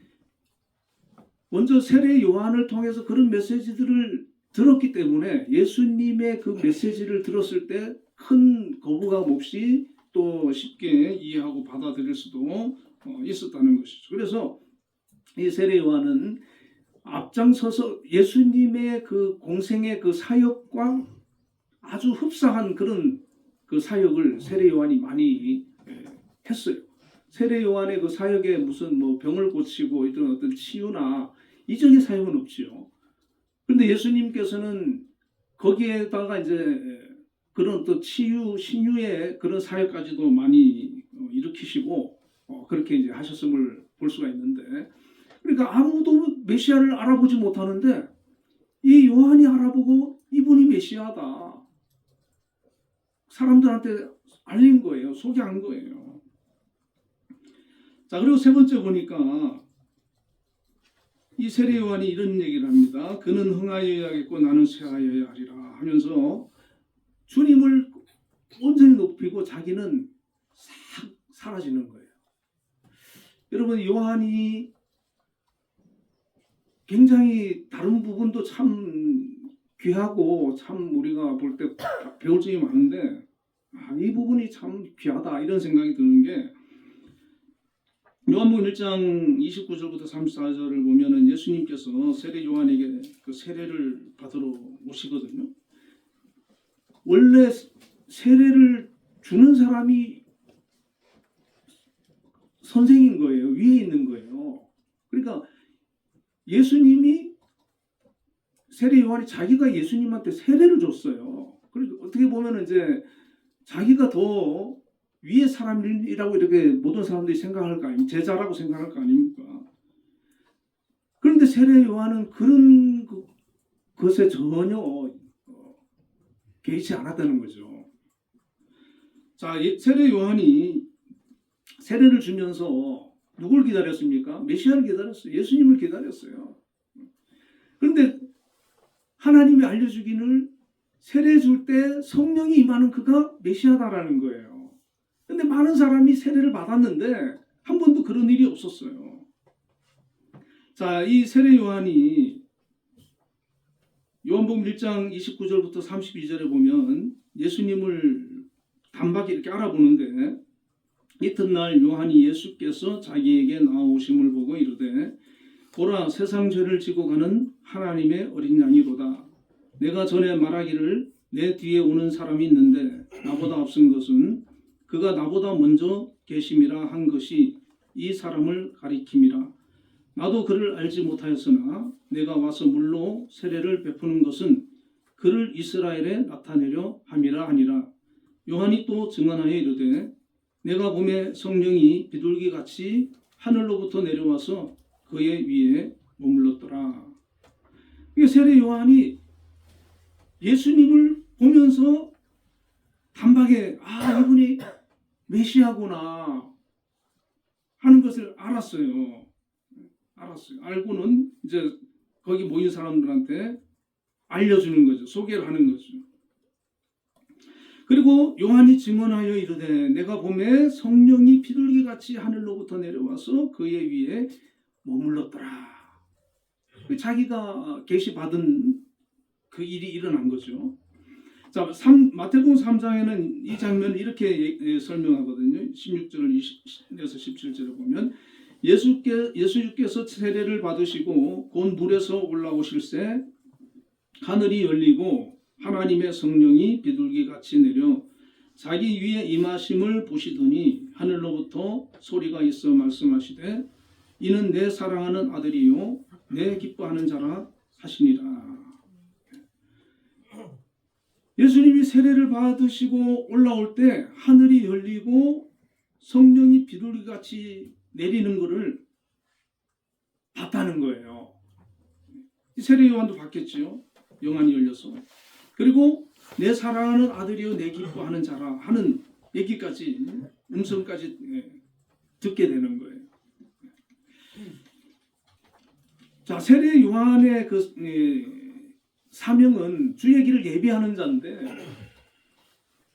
S1: 먼저 세례 요한을 통해서 그런 메시지들을 들었기 때문에 예수님의 그 메시지를 들었을 때 큰 거부감 없이 또 쉽게 이해하고 받아들일 수도 있었다는 것이죠. 그래서 이 세례 요한은 앞장서서 예수님의 그 공생의 그 사역과 아주 흡사한 그런 그 사역을 세례 요한이 많이 했어요. 세례 요한의 그 사역에 무슨 뭐 병을 고치고 이런 어떤 치유나 이적의 사역은 없지요. 그런데 예수님께서는 거기에다가 이제 그런 또 치유, 신유의 그런 사역까지도 많이 일으키시고 그렇게 이제 하셨음을 볼 수가 있는데, 그러니까 아무도 메시아를 알아보지 못하는데 이 요한이 알아보고 이분이 메시아다. 사람들한테 알린 거예요. 소개한 거예요. 자, 그리고 세 번째 보니까 이 세례 요한이 이런 얘기를 합니다. 그는 흥하여야겠고 나는 쇠하여야 하리라 하면서 주님을 온전히 높이고 자기는 싹 사라지는 거예요. 여러분, 요한이 굉장히 다른 부분도 참 귀하고 참 우리가 볼 때 배울 점이 많은데 이 부분이 참 귀하다 이런 생각이 드는 게 요한복음 1장 29절부터 34절을 보면은 예수님께서 세례 요한에게 그 세례를 받으러 오시거든요. 원래 세례를 주는 사람이 선생인 거예요. 위에 있는 거예요. 그러니까 예수님이 세례 요한이 자기가 예수님한테 세례를 줬어요. 그래서 어떻게 보면 이제 자기가 더 위의 사람이라고 이렇게 모든 사람들이 생각할 거 아닙니까? 제자라고 생각할 거 아닙니까? 그런데 세례 요한은 그런 것에 전혀 개의치 않았다는 거죠. 자, 세례 요한이 세례를 주면서 누굴 기다렸습니까? 메시아를 기다렸어요. 예수님을 기다렸어요. 그런데 하나님이 알려주기를 세례 줄 때 성령이 임하는 그가 메시아다라는 거예요. 근데 많은 사람이 세례를 받았는데 한 번도 그런 일이 없었어요. 자, 이 세례 요한이 요한복음 1장 29절부터 32절에 보면 예수님을 단박에 이렇게 알아보는데 이튿날 요한이 예수께서 자기에게 나오심을 보고 이르되 보라, 세상 죄를 지고 가는 하나님의 어린 양이로다. 내가 전에 말하기를 내 뒤에 오는 사람이 있는데 나보다 앞선 것은 그가 나보다 먼저 계심이라 한 것이 이 사람을 가리킴이라. 나도 그를 알지 못하였으나 내가 와서 물로 세례를 베푸는 것은 그를 이스라엘에 나타내려 함이라 하니라. 요한이 또 증언하여 이르되 내가 보매 성령이 비둘기같이 하늘로부터 내려와서 그의 위에 머물렀더라. 이게 세례 요한이 예수님을 보면서 단박에 이분이 메시아구나 하는 것을 알았어요. 알고는 이제 거기 모인 사람들한테 알려주는 거죠. 소개를 하는 거죠. 그리고 요한이 증언하여 이르되 내가 보매 성령이 비둘기같이 하늘로부터 내려와서 그의 위에 머물렀더라. 자기가 계시받은 그 일이 일어난 거죠. 자, 마태복음 3장에는 이 장면을 이렇게 설명하거든요. 16절 20에서 17절에 보면 예수께서 세례를 받으시고 곧 물에서 올라오실새 하늘이 열리고 하나님의 성령이 비둘기같이 내려 자기 위에 임하심을 보시더니 하늘로부터 소리가 있어 말씀하시되 이는 내 사랑하는 아들이요 내 기뻐하는 자라 하시니라. 예수님이 세례를 받으시고 올라올 때 하늘이 열리고 성령이 비둘기같이 내리는 것을 봤다는 거예요. 세례 요한도 봤겠지요. 영안이 열려서. 그리고 내 사랑하는 아들이요 내 기뻐하는 자라 하는 얘기까지 음성까지 듣게 되는 거예요. 자, 세례 요한의 그 사명은 주의 길을 예비하는 자인데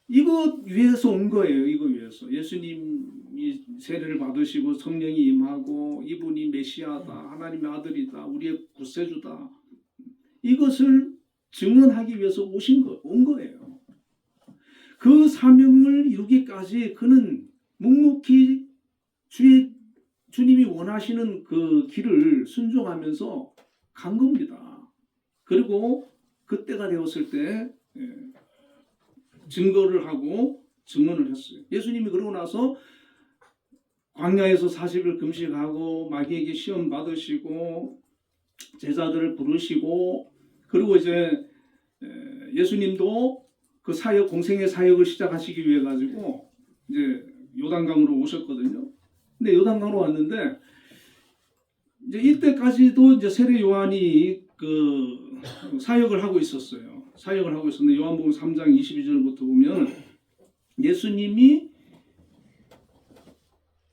S1: 이것 위해서 온 거예요. 이거 위해서 예수님이 세례를 받으시고 성령이 임하고 이분이 메시아다, 하나님의 아들이다, 우리의 구세주다, 이것을 증언하기 위해서 온 거예요. 그 사명을 이루기까지 그는 묵묵히 주님이 원하시는 그 길을 순종하면서 간 겁니다. 그리고 그때가 되었을 때 증거를 하고 증언을 했어요. 예수님이 그러고 나서 광야에서 40일 금식하고 마귀에게 시험 받으시고 제자들을 부르시고 그리고 이제 예수님도 그 사역 공생의 사역을 시작하시기 위해 가지고 이제 요단강으로 오셨거든요. 근데 요단강으로 왔는데 이제 이때까지도 이제 세례 요한이 그 사역을 하고 있었어요. 사역을 하고 있었는데 요한복음 3장 22절부터 보면 예수님이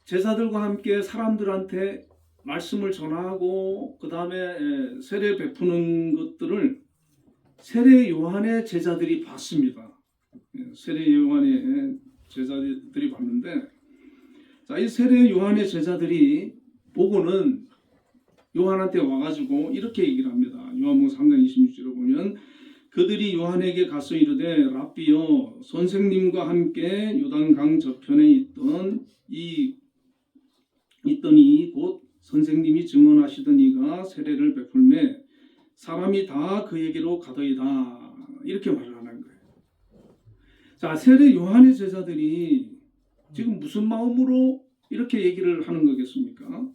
S1: 제자들과 함께 사람들한테 말씀을 전하고 그 다음에 세례 베푸는 것들을 세례 요한의 제자들이 봤습니다. 세례 요한의 제자들이 봤는데, 자, 이 세례 요한의 제자들이 보고는 요한한테 와가지고 이렇게 얘기를 합니다. 요한복음 3장 26절을 보면 그들이 요한에게 가서 이르되 랍비여 선생님과 함께 요단강 저편에 있더니 곧 선생님이 증언하시던 이가 세례를 베풀매 사람이 다 그에게로 가더이다. 이렇게 말을 하는 거예요. 자, 세례 요한의 제자들이 지금 무슨 마음으로 이렇게 얘기를 하는 거겠습니까?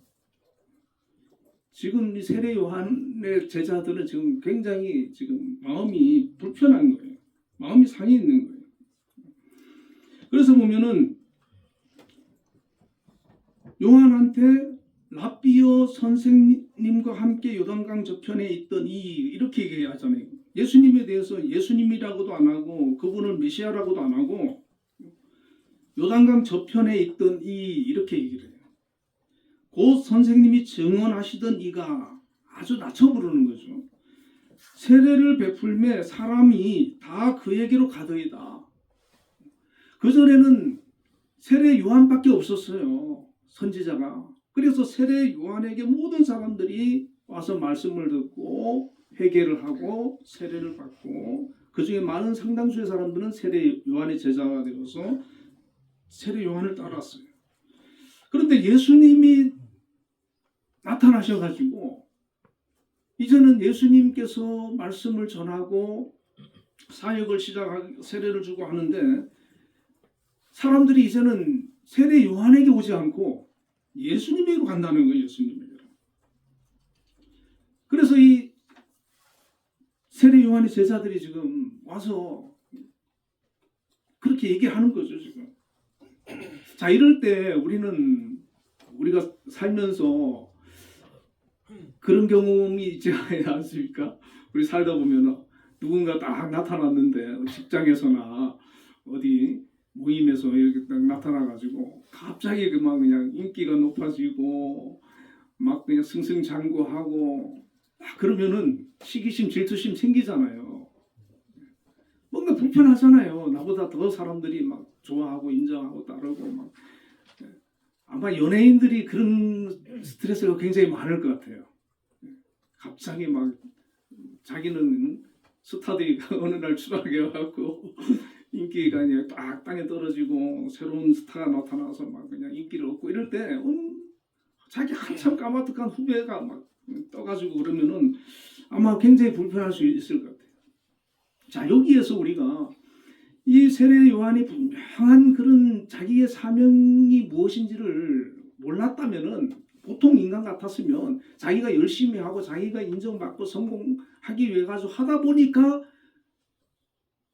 S1: 지금 이 세례 요한의 제자들은 지금 굉장히 지금 마음이 불편한 거예요. 마음이 상해 있는 거예요. 그래서 보면은 요한한테 랍비여 선생님과 함께 요단강 저편에 있던 이렇게 얘기하잖아요. 예수님에 대해서 예수님이라고도 안 하고 그분을 메시아라고도 안 하고 요단강 저편에 있던 이렇게 얘기를 해요. 곧 선생님이 증언하시던 이가 아주 낮춰 부르는 거죠. 세례를 베풀매 사람이 다 그에게로 가더이다. 그전에는 세례 요한밖에 없었어요. 선지자가. 그래서 세례 요한에게 모든 사람들이 와서 말씀을 듣고 회개를 하고 세례를 받고 그중에 많은 상당수의 사람들은 세례 요한의 제자가 되어서 세례 요한을 따랐어요. 그런데 예수님이 나타나셔가지고 이제는 예수님께서 말씀을 전하고 사역을 시작하고 세례를 주고 하는데 사람들이 이제는 세례 요한에게 오지 않고 예수님에게로 간다는 거예요. 예수님에게로. 그래서 이 세례 요한의 제자들이 지금 와서 그렇게 얘기하는 거죠. 지금. 자, 이럴 때 우리가 살면서 그런 경험이 있지 않습니까? 우리 살다 보면 누군가 딱 나타났는데 직장에서나 어디 모임에서 이렇게 딱 나타나가지고 갑자기 그냥 인기가 높아지고 막 그냥 승승장구하고 그러면은 시기심, 질투심 생기잖아요. 뭔가 불편하잖아요. 나보다 더 사람들이 막 좋아하고 인정하고 따르고 막 아마 연예인들이 그런 스트레스가 굉장히 많을 것 같아요. 갑자기 막 자기는 스타들이 어느 날 추락해갖고 인기가 그냥 딱 땅에 떨어지고 새로운 스타가 나타나서 막 그냥 인기를 얻고 이럴 때 자기 한참 까마득한 후배가 막 떠가지고 그러면은 아마 굉장히 불편할 수 있을 것 같아요. 자, 여기에서 우리가 이 세례 요한이 분명한 그런 자기의 사명이 무엇인지를 몰랐다면은, 보통 인간 같았으면 자기가 열심히 하고 자기가 인정받고 성공하기 위해 가지고 하다 보니까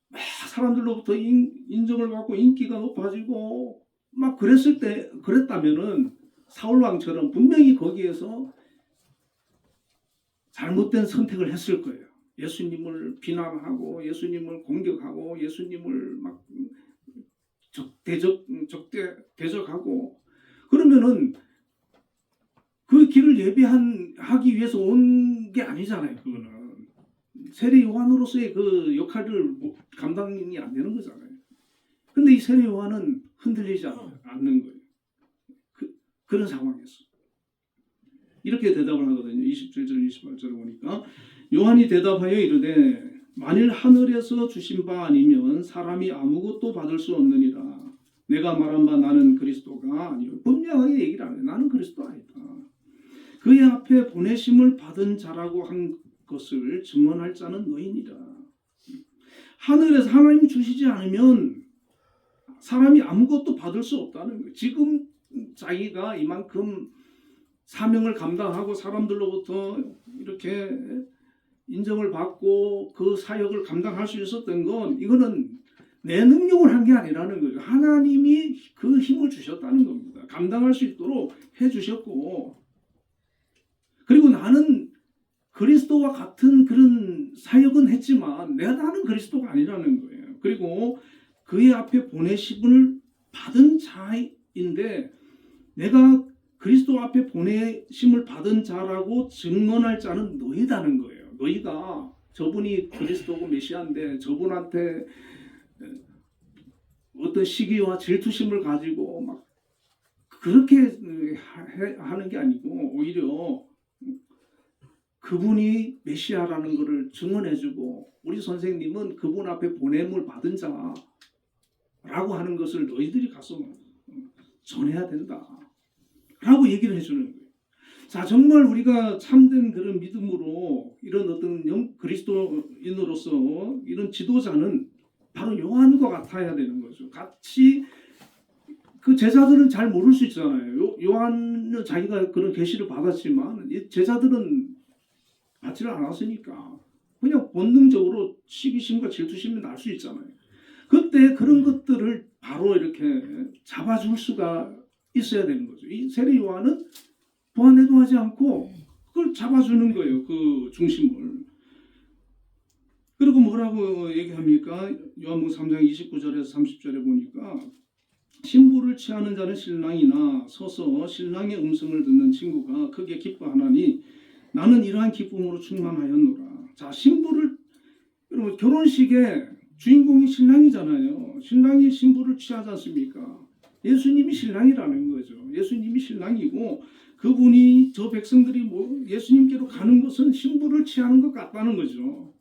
S1: 막 사람들로부터 인정을 받고 인기가 높아지고 막 그랬다면은 사울 왕처럼 분명히 거기에서 잘못된 선택을 했을 거예요. 예수님을 비난하고 예수님을 공격하고 예수님을 막 대적하고 그러면은 그 길을 예비하기 위해서 온 게 아니잖아요. 그거는 세례 요한으로서의 그 역할을 감당이 안 되는 거잖아요. 근데 이 세례 요한은 흔들리지 않는 거예요. 그런 상황에서 이렇게 대답을 하거든요. 27절 28절을 보니까 요한이 대답하여 이르되 만일 하늘에서 주신 바 아니면 사람이 아무것도 받을 수 없느니라. 내가 말한 바 나는 그리스도가 아니요. 분명하게 얘기를 안 해요. 나는 그리스도 아니다. 그의 앞에 보내심을 받은 자라고 한 것을 증언할 자는 너희니라. 하늘에서 하나님이 주시지 않으면 사람이 아무것도 받을 수 없다는 거예요. 지금 자기가 이만큼 사명을 감당하고 사람들로부터 이렇게 인정을 받고 그 사역을 감당할 수 있었던 건 이거는 내 능력을 한 게 아니라는 거죠. 하나님이 그 힘을 주셨다는 겁니다. 감당할 수 있도록 해주셨고, 그리고 나는 그리스도와 같은 그런 사역은 했지만 나는 그리스도가 아니라는 거예요. 그리고 그의 앞에 보내심을 받은 자인데 내가 그리스도 앞에 보내심을 받은 자라고 증언할 자는 너희다는 거예요. 너희가 저분이 그리스도고 메시아인데 저분한테 어떤 시기와 질투심을 가지고 막 그렇게 하는 게 아니고 오히려 그분이 메시아라는 것을 증언해주고 우리 선생님은 그분 앞에 보냄을 받은 자라고 하는 것을 너희들이 가서 전해야 된다 라고 얘기를 해주는 거예요. 자, 정말 우리가 참된 그런 믿음으로 이런 어떤 그리스도인으로서 이런 지도자는 바로 요한과 같아야 되는 거죠. 같이 그 제자들은 잘 모를 수 있잖아요. 요한은 자기가 그런 계시를 받았지만 제자들은 받지를 않았으니까 그냥 본능적으로 시기심과 질투심이 날 수 있잖아요. 그때 그런 것들을 바로 이렇게 잡아줄 수가 있어야 되는 거죠. 이 세례 요한은 보완해도 하지 않고 그걸 잡아주는 거예요. 그 중심을. 그리고 뭐라고 얘기합니까? 요한복음 3장 29절에서 30절에 보니까 신부를 취하는 자는 신랑이나 서서 신랑의 음성을 듣는 친구가 크게 기뻐하나니 나는 이러한 기쁨으로 충만하였노라. 자, 신부를 여러분 결혼식에 주인공이 신랑이잖아요. 신랑이 신부를 취하지 않습니까? 예수님이 신랑이라는 거죠. 예수님이 신랑이고 그분이 저 백성들이 예수님께로 가는 것은 신부를 취하는 것 같다는 거죠.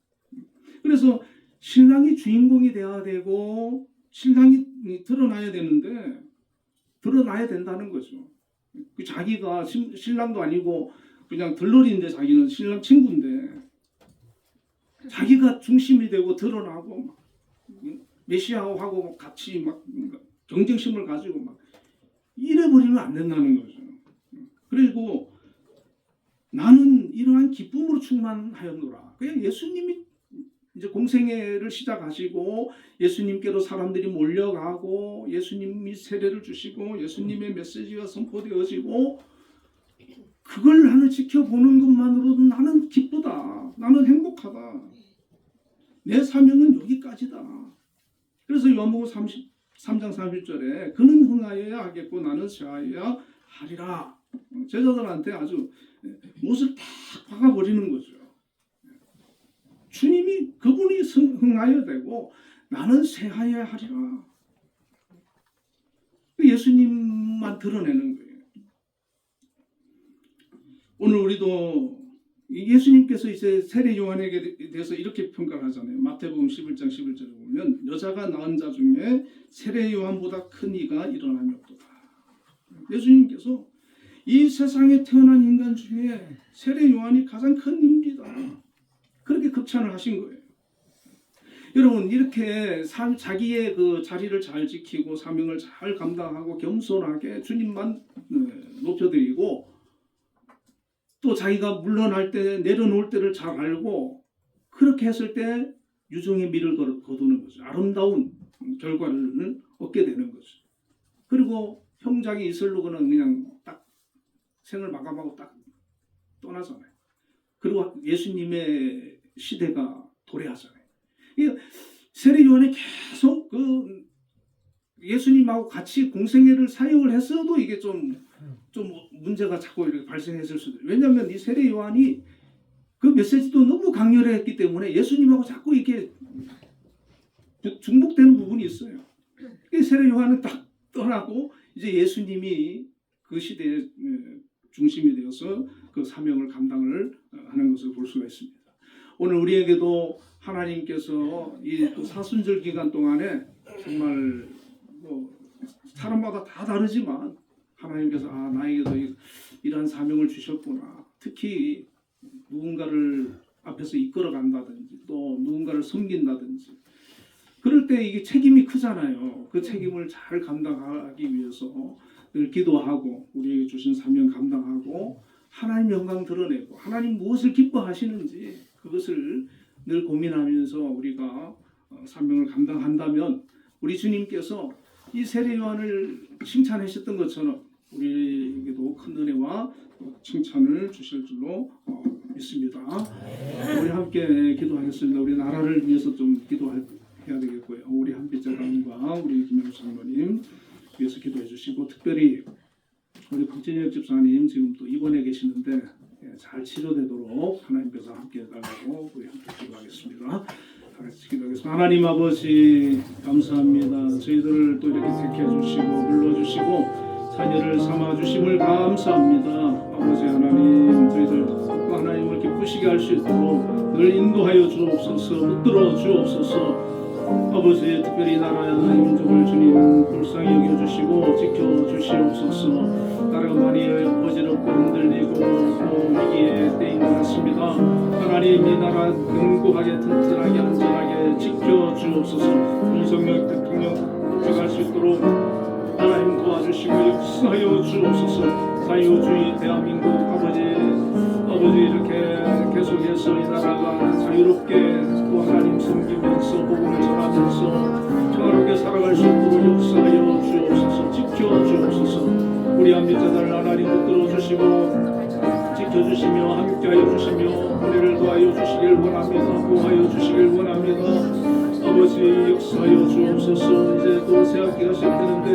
S1: 그래서 신랑이 주인공이 돼야 되고 신랑이 드러나야 되는데 드러나야 된다는 거죠. 자기가 신랑도 아니고 그냥 들러리인데 자기는 신랑 친구인데 자기가 중심이 되고 드러나고 막 메시아하고 같이 막 경쟁심을 가지고 막 이래버리면 안 된다는 거죠. 그리고 나는 이러한 기쁨으로 충만하였노라. 그냥 예수님이 이제 공생애를 시작하시고 예수님께로 사람들이 몰려가고 예수님이 세례를 주시고 예수님의 메시지가 선포되어지고 그걸 나는 지켜보는 것만으로도 나는 기쁘다. 나는 행복하다. 내 사명은 여기까지다. 그래서 요한복음 3장 30절에 그는 흥하여야 하겠고 나는 쇠하여야 하리라. 제자들한테 아주 못을 탁 박아버리는 거죠. 주님이 그분이 흥하여야 되고 나는 쇠하여야 하리라. 예수님만 드러내는 거예요. 오늘 우리도 예수님께서 이제 세례 요한에게 대해서 이렇게 평가를 하잖아요. 마태복음 11장 11절에 보면 여자가 낳은 자 중에 세례 요한보다 큰 이가 일어남이 없도다. 예수님께서 이 세상에 태어난 인간 중에 세례 요한이 가장 큰 인물이다. 그렇게 극찬을 하신 거예요. 여러분 이렇게 자기의 그 자리를 잘 지키고 사명을 잘 감당하고 겸손하게 주님만 높여드리고 또 자기가 물러날 때 내려놓을 때를 잘 알고 그렇게 했을 때 유종의 미를 거두는 거죠. 아름다운 결과를 얻게 되는 거죠. 그리고 형장이 이슬로그는 그냥 딱 생을 마감하고 딱 떠나잖아요. 그리고 예수님의 시대가 도래하잖아요. 세례 요한이 계속 그 예수님하고 같이 공생애를 사역을 했어도 이게 좀 문제가 자꾸 이렇게 발생했을 수도 있어요. 왜냐하면 이 세례 요한이 그 메시지도 너무 강렬했기 때문에 예수님하고 자꾸 이렇게 중복되는 부분이 있어요. 세례 요한은 딱 떠나고 이제 예수님이 그 시대의 중심이 되어서 그 사명을 감당을 하는 것을 볼 수가 있습니다. 오늘 우리에게도 하나님께서 이 사순절 기간 동안에 정말 사람마다 다 다르지만 하나님께서 나에게도 이러한 사명을 주셨구나. 특히 누군가를 앞에서 이끌어 간다든지 또 누군가를 섬긴다든지 그럴 때 이게 책임이 크잖아요. 그 책임을 잘 감당하기 위해서 늘 기도하고 우리에게 주신 사명 감당하고 하나님 영광 드러내고 하나님 무엇을 기뻐하시는지 그것을 늘 고민하면서 우리가 사명을 감당한다면 우리 주님께서 이 세례 요한을 칭찬하셨던 것처럼 우리에게도 큰 은혜와 칭찬을 주실 줄로 믿습니다. 우리 함께 기도하겠습니다. 우리 나라를 위해서 좀 기도해야 되겠고요. 우리 한빛재단과 우리 김영수 장로님 위해서 기도해 주시고 특별히 우리 박진혁 집사님 지금 또 입원해 계시는데 잘 치료되도록 하나님께서 함께 해달라고 우리 함께 기도하겠습니다. 다 같이 기도하겠습니다. 하나님 아버지 감사합니다. 저희들을 또 이렇게 택해주시고 불러주시고 자녀를 삼아주심을 감사합니다. 아버지 하나님 저희들 하나님을 기쁘시게 할 수 있도록 늘 인도하여 주옵소서 붙들어 주옵소서. 아버지 특별히 나라의 민족을 주님 불쌍히 여겨주시고 지켜주시옵소서. 나라가 많이 어지럽고 흔들리고 또 위기의 때인 것 같습니다. 하나님 이 나라 견고하게 튼튼하게 안전하게 지켜주옵소서. 윤석열 대통령 복직할 수 있도록 하나님 도와주시고 역사하여 주옵소서. 자유주의 대한민국 아버지 이렇게 계속해서 이 나라가 자유롭게 또 하나님 섬기면서 복음을 전하면서 평화롭게 살아갈 수 있도록 역사하여 주옵소서. 지켜주옵소서. 우리 한빛자들 하나님 붙들어 주시고 지켜주시며 함께하여 주시며 우리를 도와여 주시길 원합니다. 보호하여 주시길 원합니다. 아버지 역사하여 주옵소서. 이제 또 새학기가 시작되는데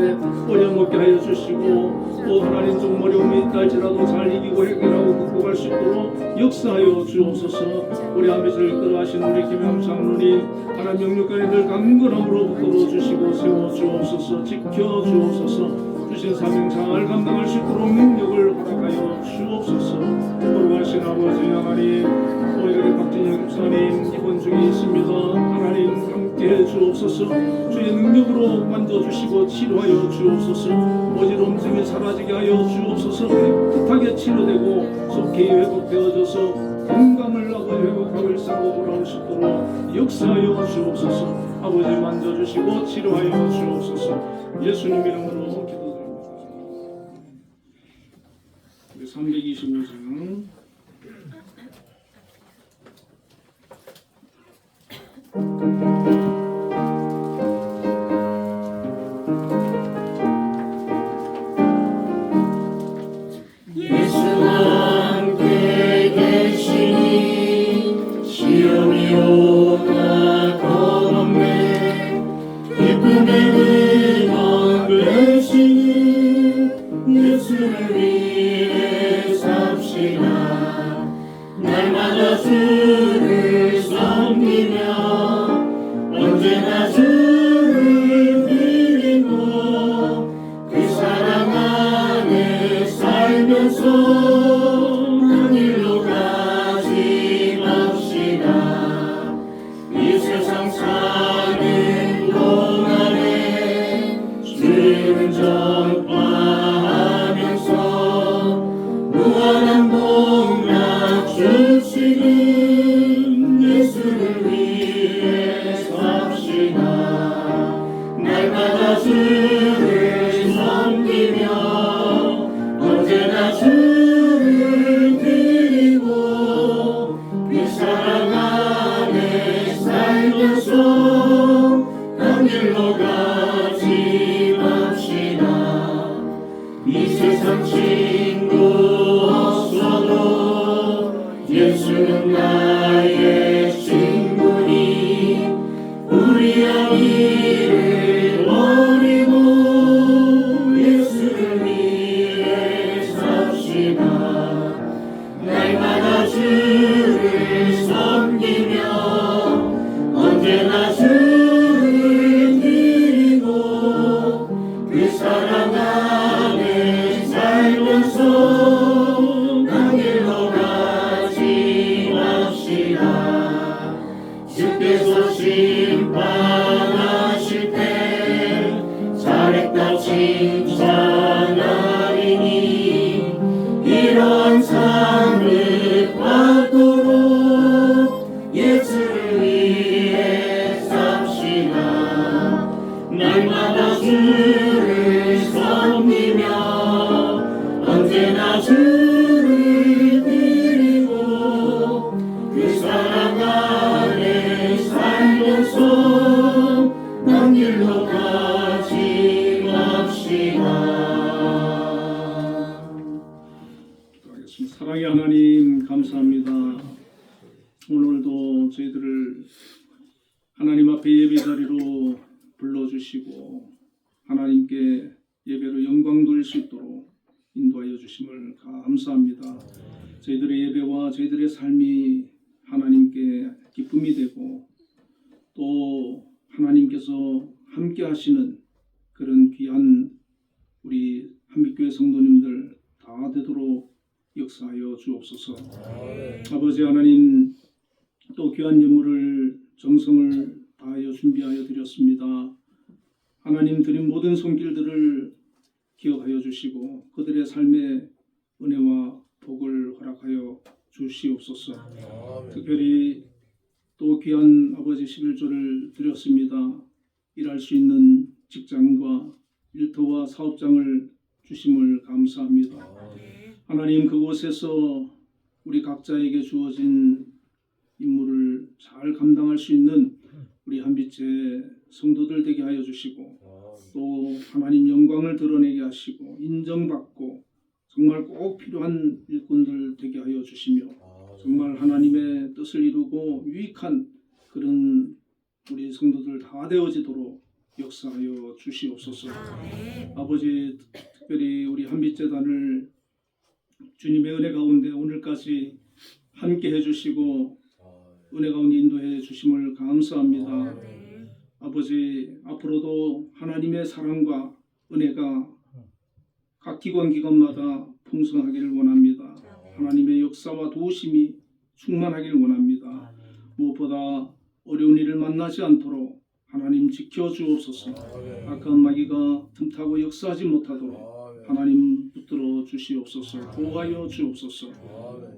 S1: 어려움없게 하여 주시고 또 하나님 좀 어려움이 있다 할지라도 잘 이기고 해결하고 극복할 수 있도록 역사하여 주옵소서. 우리 아버지를 이끌어하신 우리 김영 장로님 하나님 영육간에 늘 강건함으로 붙들어 주시고 세워 주옵소서. 지켜 주옵소서. 주신 사명 잘 감당할 수 있도록 능력을 허락하여 주옵소서. 거룩하신 아버지 하나님 우리 박진영 집사님 입원 중에 있습니다. 하나님 함께해 주옵소서. 주의 능력으로 만져주시고 치료하여 주옵소서. 어지러움 증이 사라지게 하여 주옵소서. 깨끗하게 치료되고 속히 회복되어져서 건강을 회복하고 일상으로 돌아올 수 있도록 역사하여 주옵소서. 아버지 만져주시고 치료하여 주옵소서. 예수님 이름으로 기도드립니다. 우리 325장
S2: 예수와 함께 계시니 시험이 오나 겁없네. 기쁨의 은원 되시는 예수를 위해 삽시다. 날마다 주를 섬기며 언제나 주를 드리고 그 사랑 안에 살면서 하늘로 가지 맙시다. 이 세상 사는 동안에 주를 전파하면서 언제나 주를 드리고 그 사랑 안에 살면서 난 길로 가지 맙시다. 주께서 심판하실 때 잘했다 칭찬하리니 이런 삶을 받도록 예수를 위해 삽시다. 날마다 주를 섬기며 언제나 주를 드리고 그 사랑 안에 살면서 난 길로 가지 맙시다.
S1: 기도하겠습니다. 사랑의 하나님 감사합니다. 오늘도 저희들을 하나님 앞에 예배 자리로 불러주시고 하나님께 예배로 영광 돌릴 수 있도록 인도하여 주심을 감사합니다. 저희들의 예배와 저희들의 삶이 하나님께 기쁨이 되고 또 하나님께서 함께 하시는 그런 귀한 우리 한빛교회 성도님들 다 되도록 역사하여 주옵소서. 아버지 하나님, 또 귀한 예물을 정성을 다하여 준비하여 드렸습니다. 하나님 드린 모든 손길들을 기억하여 주시고 그들의 삶에 은혜와 복을 허락하여 주시옵소서. 특별히 또 귀한 아버지 11조를 드렸습니다. 일할 수 있는 직장과 일터와 사업장을 주심을 감사합니다. 하나님, 그곳에서 우리 각자에게 주어진 임무를 잘 감당할 수 있는 우리 한빛의 성도들 되게 하여 주시고 또 하나님 영광을 드러내게 하시고 인정받고 정말 꼭 필요한 일꾼들 되게 하여 주시며 정말 하나님의 뜻을 이루고 유익한 그런 우리 성도들 다 되어지도록 역사하여 주시옵소서. 아버지, 특별히 우리 한빛재단을 주님의 은혜 가운데 오늘까지 함께 해주시고 은혜 가운데 인도해 주심을 감사합니다. 아버지, 앞으로도 하나님의 사랑과 은혜가 각 기관마다 풍성하기를 원합니다. 하나님의 역사와 도우심이 충만하기를 원합니다. 무엇보다 어려운 일을 만나지 않도록 하나님 지켜주옵소서. 악한 마귀가 틈타고 역사하지 못하도록 하나님 붙들어 주시옵소서. 보호하여 주옵소서.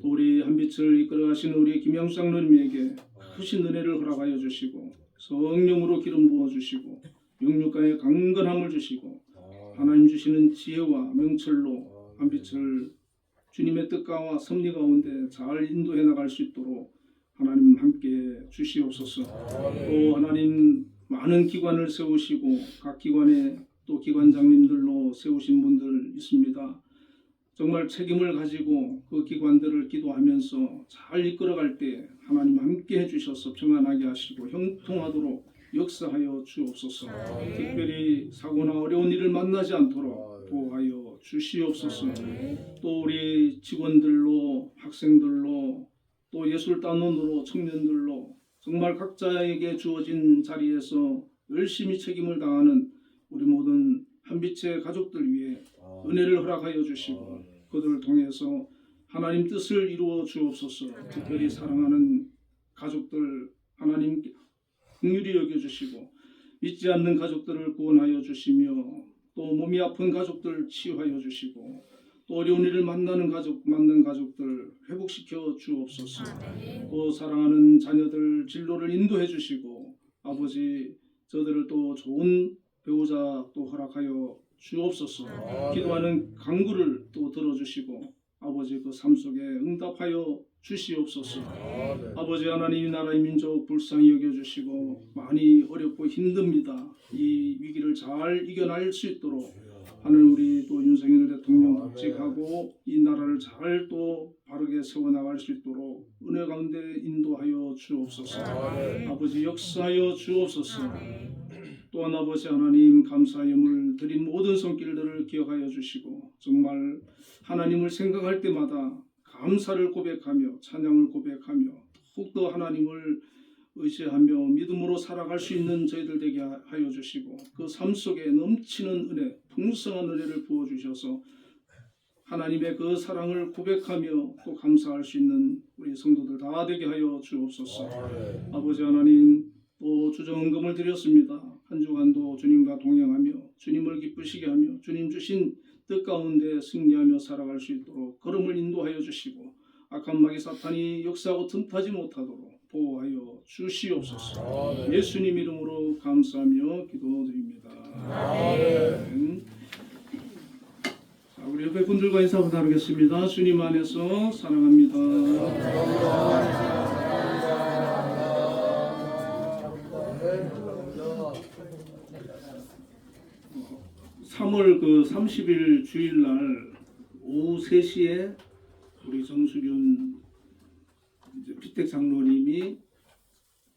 S1: 또 우리 한빛을 이끌어가시는 우리 김영수 장로님에게 크신 은혜를 허락하여 주시고 성령으로 기름 부어주시고 영육간의 강건함을 주시고 하나님 주시는 지혜와 명철로 한빛을 주님의 뜻과 섭리 가운데 잘 인도해 나갈 수 있도록 하나님 함께 주시옵소서. 또 하나님 많은 기관을 세우시고 각 기관에 또 기관장님들로 세우신 분들 있습니다. 정말 책임을 가지고 그 기관들을 기도하면서 잘 이끌어갈 때 하나님 함께 해주셔서 평안하게 하시고 형통하도록 역사하여 주옵소서. 특별히 사고나 어려운 일을 만나지 않도록 보호하여 주시옵소서. 또 우리 직원들로 학생들로 또 예술단원으로 청년들로 정말 각자에게 주어진 자리에서 열심히 책임을 다하는 우리 모든 한빛의 가족들 위해 은혜를 허락하여 주시고 그들을 통해서 하나님 뜻을 이루어 주옵소서. 특별히 사랑하는 가족들 하나님 긍휼히 여겨주시고 믿지 않는 가족들을 구원하여 주시며 또 몸이 아픈 가족들 치유하여 주시고 또 어려운 일을 만난 가족들 회복시켜 주옵소서. 또 사랑하는 자녀들 진로를 인도해 주시고 아버지 저들을 또 좋은 배우자 또 허락하여 주옵소서. 기도하는 간구를 또 들어주시고 아버지 그 삶 속에 응답하여 주시옵소서. 아버지 하나님, 이 나라의 민족 불쌍히 여겨주시고 많이 어렵고 힘듭니다. 이 위기를 잘 이겨낼 수 있도록 하는 우리 또 윤석열 대통령 복직하고 이 나라를 잘 또 바르게 세워나갈 수 있도록 은혜 가운데 인도하여 주옵소서. 아버지 역사하여 주옵소서. 또한 아버지 하나님, 감사의 예물 드린 모든 손길들을 기억하여 주시고 정말 하나님을 생각할 때마다 감사를 고백하며 찬양을 고백하며 더욱더 하나님을 의지하며 믿음으로 살아갈 수 있는 저희들 되게 하여 주시고 그 삶 속에 넘치는 은혜, 풍성한 은혜를 부어주셔서 하나님의 그 사랑을 고백하며 또 감사할 수 있는 우리 성도들 다 되게 하여 주옵소서. 아버지 하나님, 또 주정금을 드렸습니다. 한 주간도 주님과 동행하며 주님을 기쁘시게 하며 주님 주신 뜻 가운데 승리하며 살아갈 수 있도록 걸음을 인도하여 주시고 악한 마귀 사탄이 역사하고 틈타지 못하도록 보호하여 주시옵소서. 예수님 이름으로 감사하며 기도드립니다. 아멘. 자, 우리 옆에 분들과 인사 나누겠습니다. 주님 안에서 사랑합니다. 3월 30일 주일날 오후 3시에 우리 정수균 이제 피택 장로님이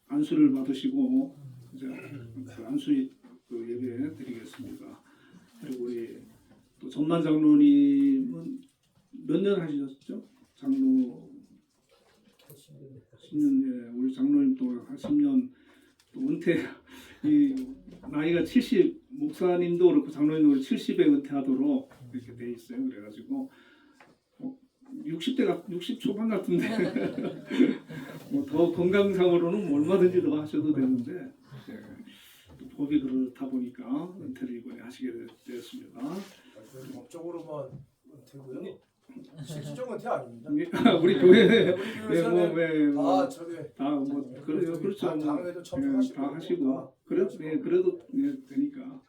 S1: 안수를 받으시고 이제 그 안수 예배 드리겠습니다. 그리고 우리 또 전만 장로님은 몇 년 하셨죠? 장로 10년. 예, 우리 장로님 또 한 10년 또 은퇴 이 나이가 70 목사님도 그렇고 장로님도 그렇고 70에 은퇴하도록 이렇게 돼 있어요. 그래가지고 60 초반 같은데 뭐 더 건강상으로는 얼마든지 더 하셔도 되는데 예, 법이 그렇다 보니까 은퇴를 이번에 하시게 되었습니다.
S5: 법적으로만 은퇴고요. 실질적 은퇴 아닙니다.
S1: 우리 교회
S5: 저기
S1: 그렇죠.
S5: 당에도 참석하시고
S1: 다 하시고 그래도 되니까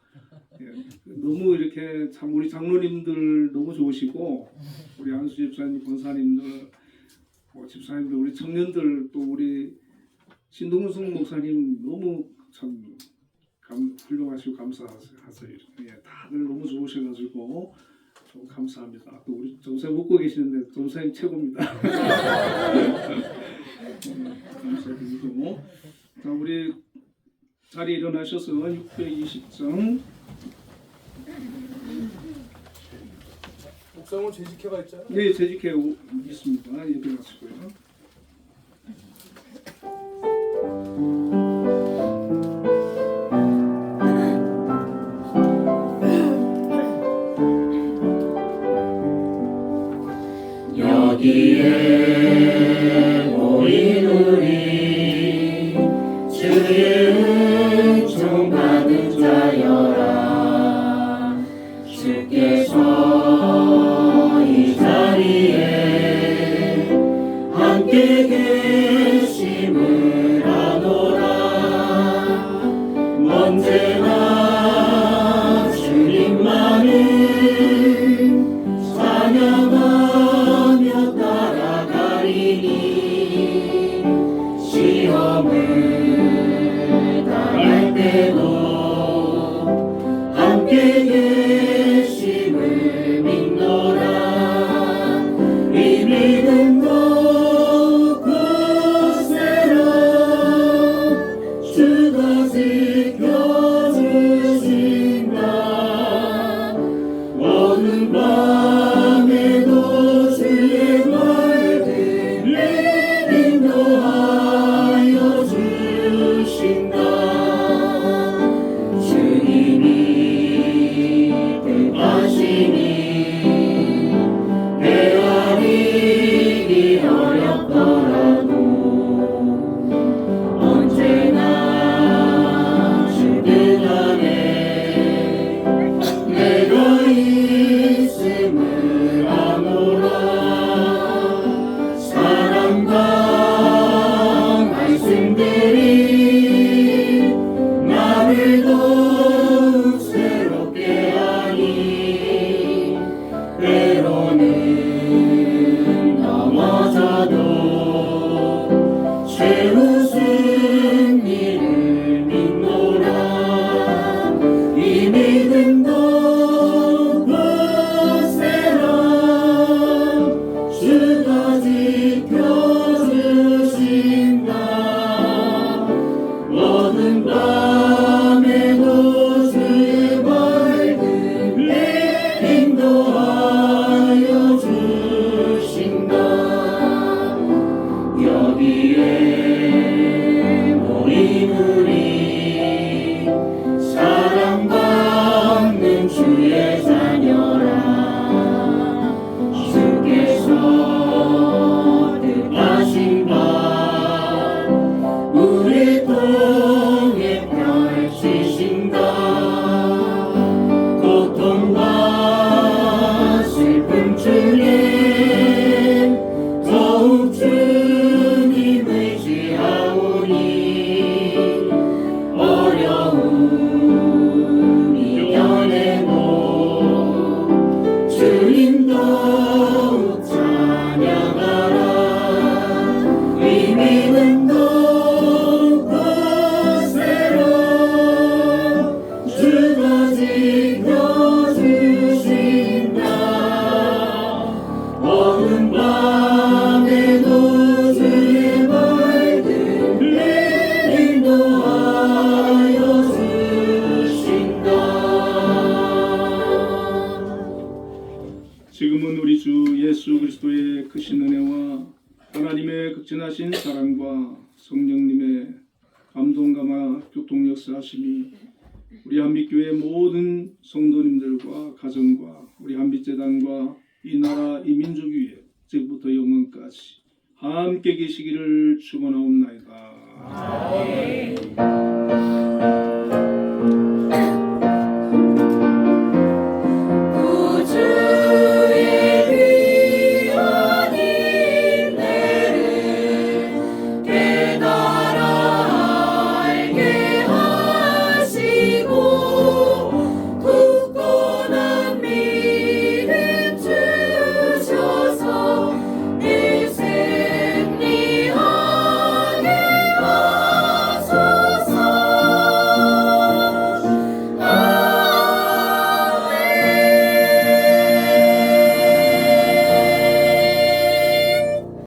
S1: 너무 이렇게 참 우리 장로님들 너무 좋으시고 우리 안수 집사님, 권사님들, 집사님들, 우리 청년들 또 우리 신동훈 목사님 너무 참 훌륭하시고 감사하세요. 다들 너무 좋으셔가지고 좀 감사합니다. 또 우리 점사님 웃고 계시는데 점사님 최고입니다. 감사드리고 자, 우리 자리에 일어나셔서 620장
S5: 목사님은 재직회가 있잖아요.
S1: 네, 재직회 있습니다. 예배 마치고요.
S2: 여기에 모인 우리 주의 은총 받은 자여라. 주께서 이 자리에 함께 계심을 아노라. 언제나 주님만을 찬양하며 따라가리니 시험을 당할 때도 함께 계심을 믿노라. 이 믿음도 굳세라. 주가 지켜주신다. 오는 밤에도 주의 말씀을 인도하여 주신다. 주님이 뜻하시니 헤아리기 어렵더라도 언제나 주님 안에 내가 있음을 아노라. 사랑과 말씀들이 나를 더욱 새롭게 하니 때로는 넘어져도 최우승 일을 믿노라. 이 믿음도 굳세라. 주가 지켜주신다. 어두운 밤에도 주의 말씀을 인도하여 주신다. 여기에
S1: 극진하신 사랑과 성령님의 감동감화 교통 역사하심이 우리 한빛교회 모든 성도님들과 가정과 우리 한빛재단과 이 나라 이 민족 위에 지금부터 영원까지 함께 계시기를 축원하옵나이다.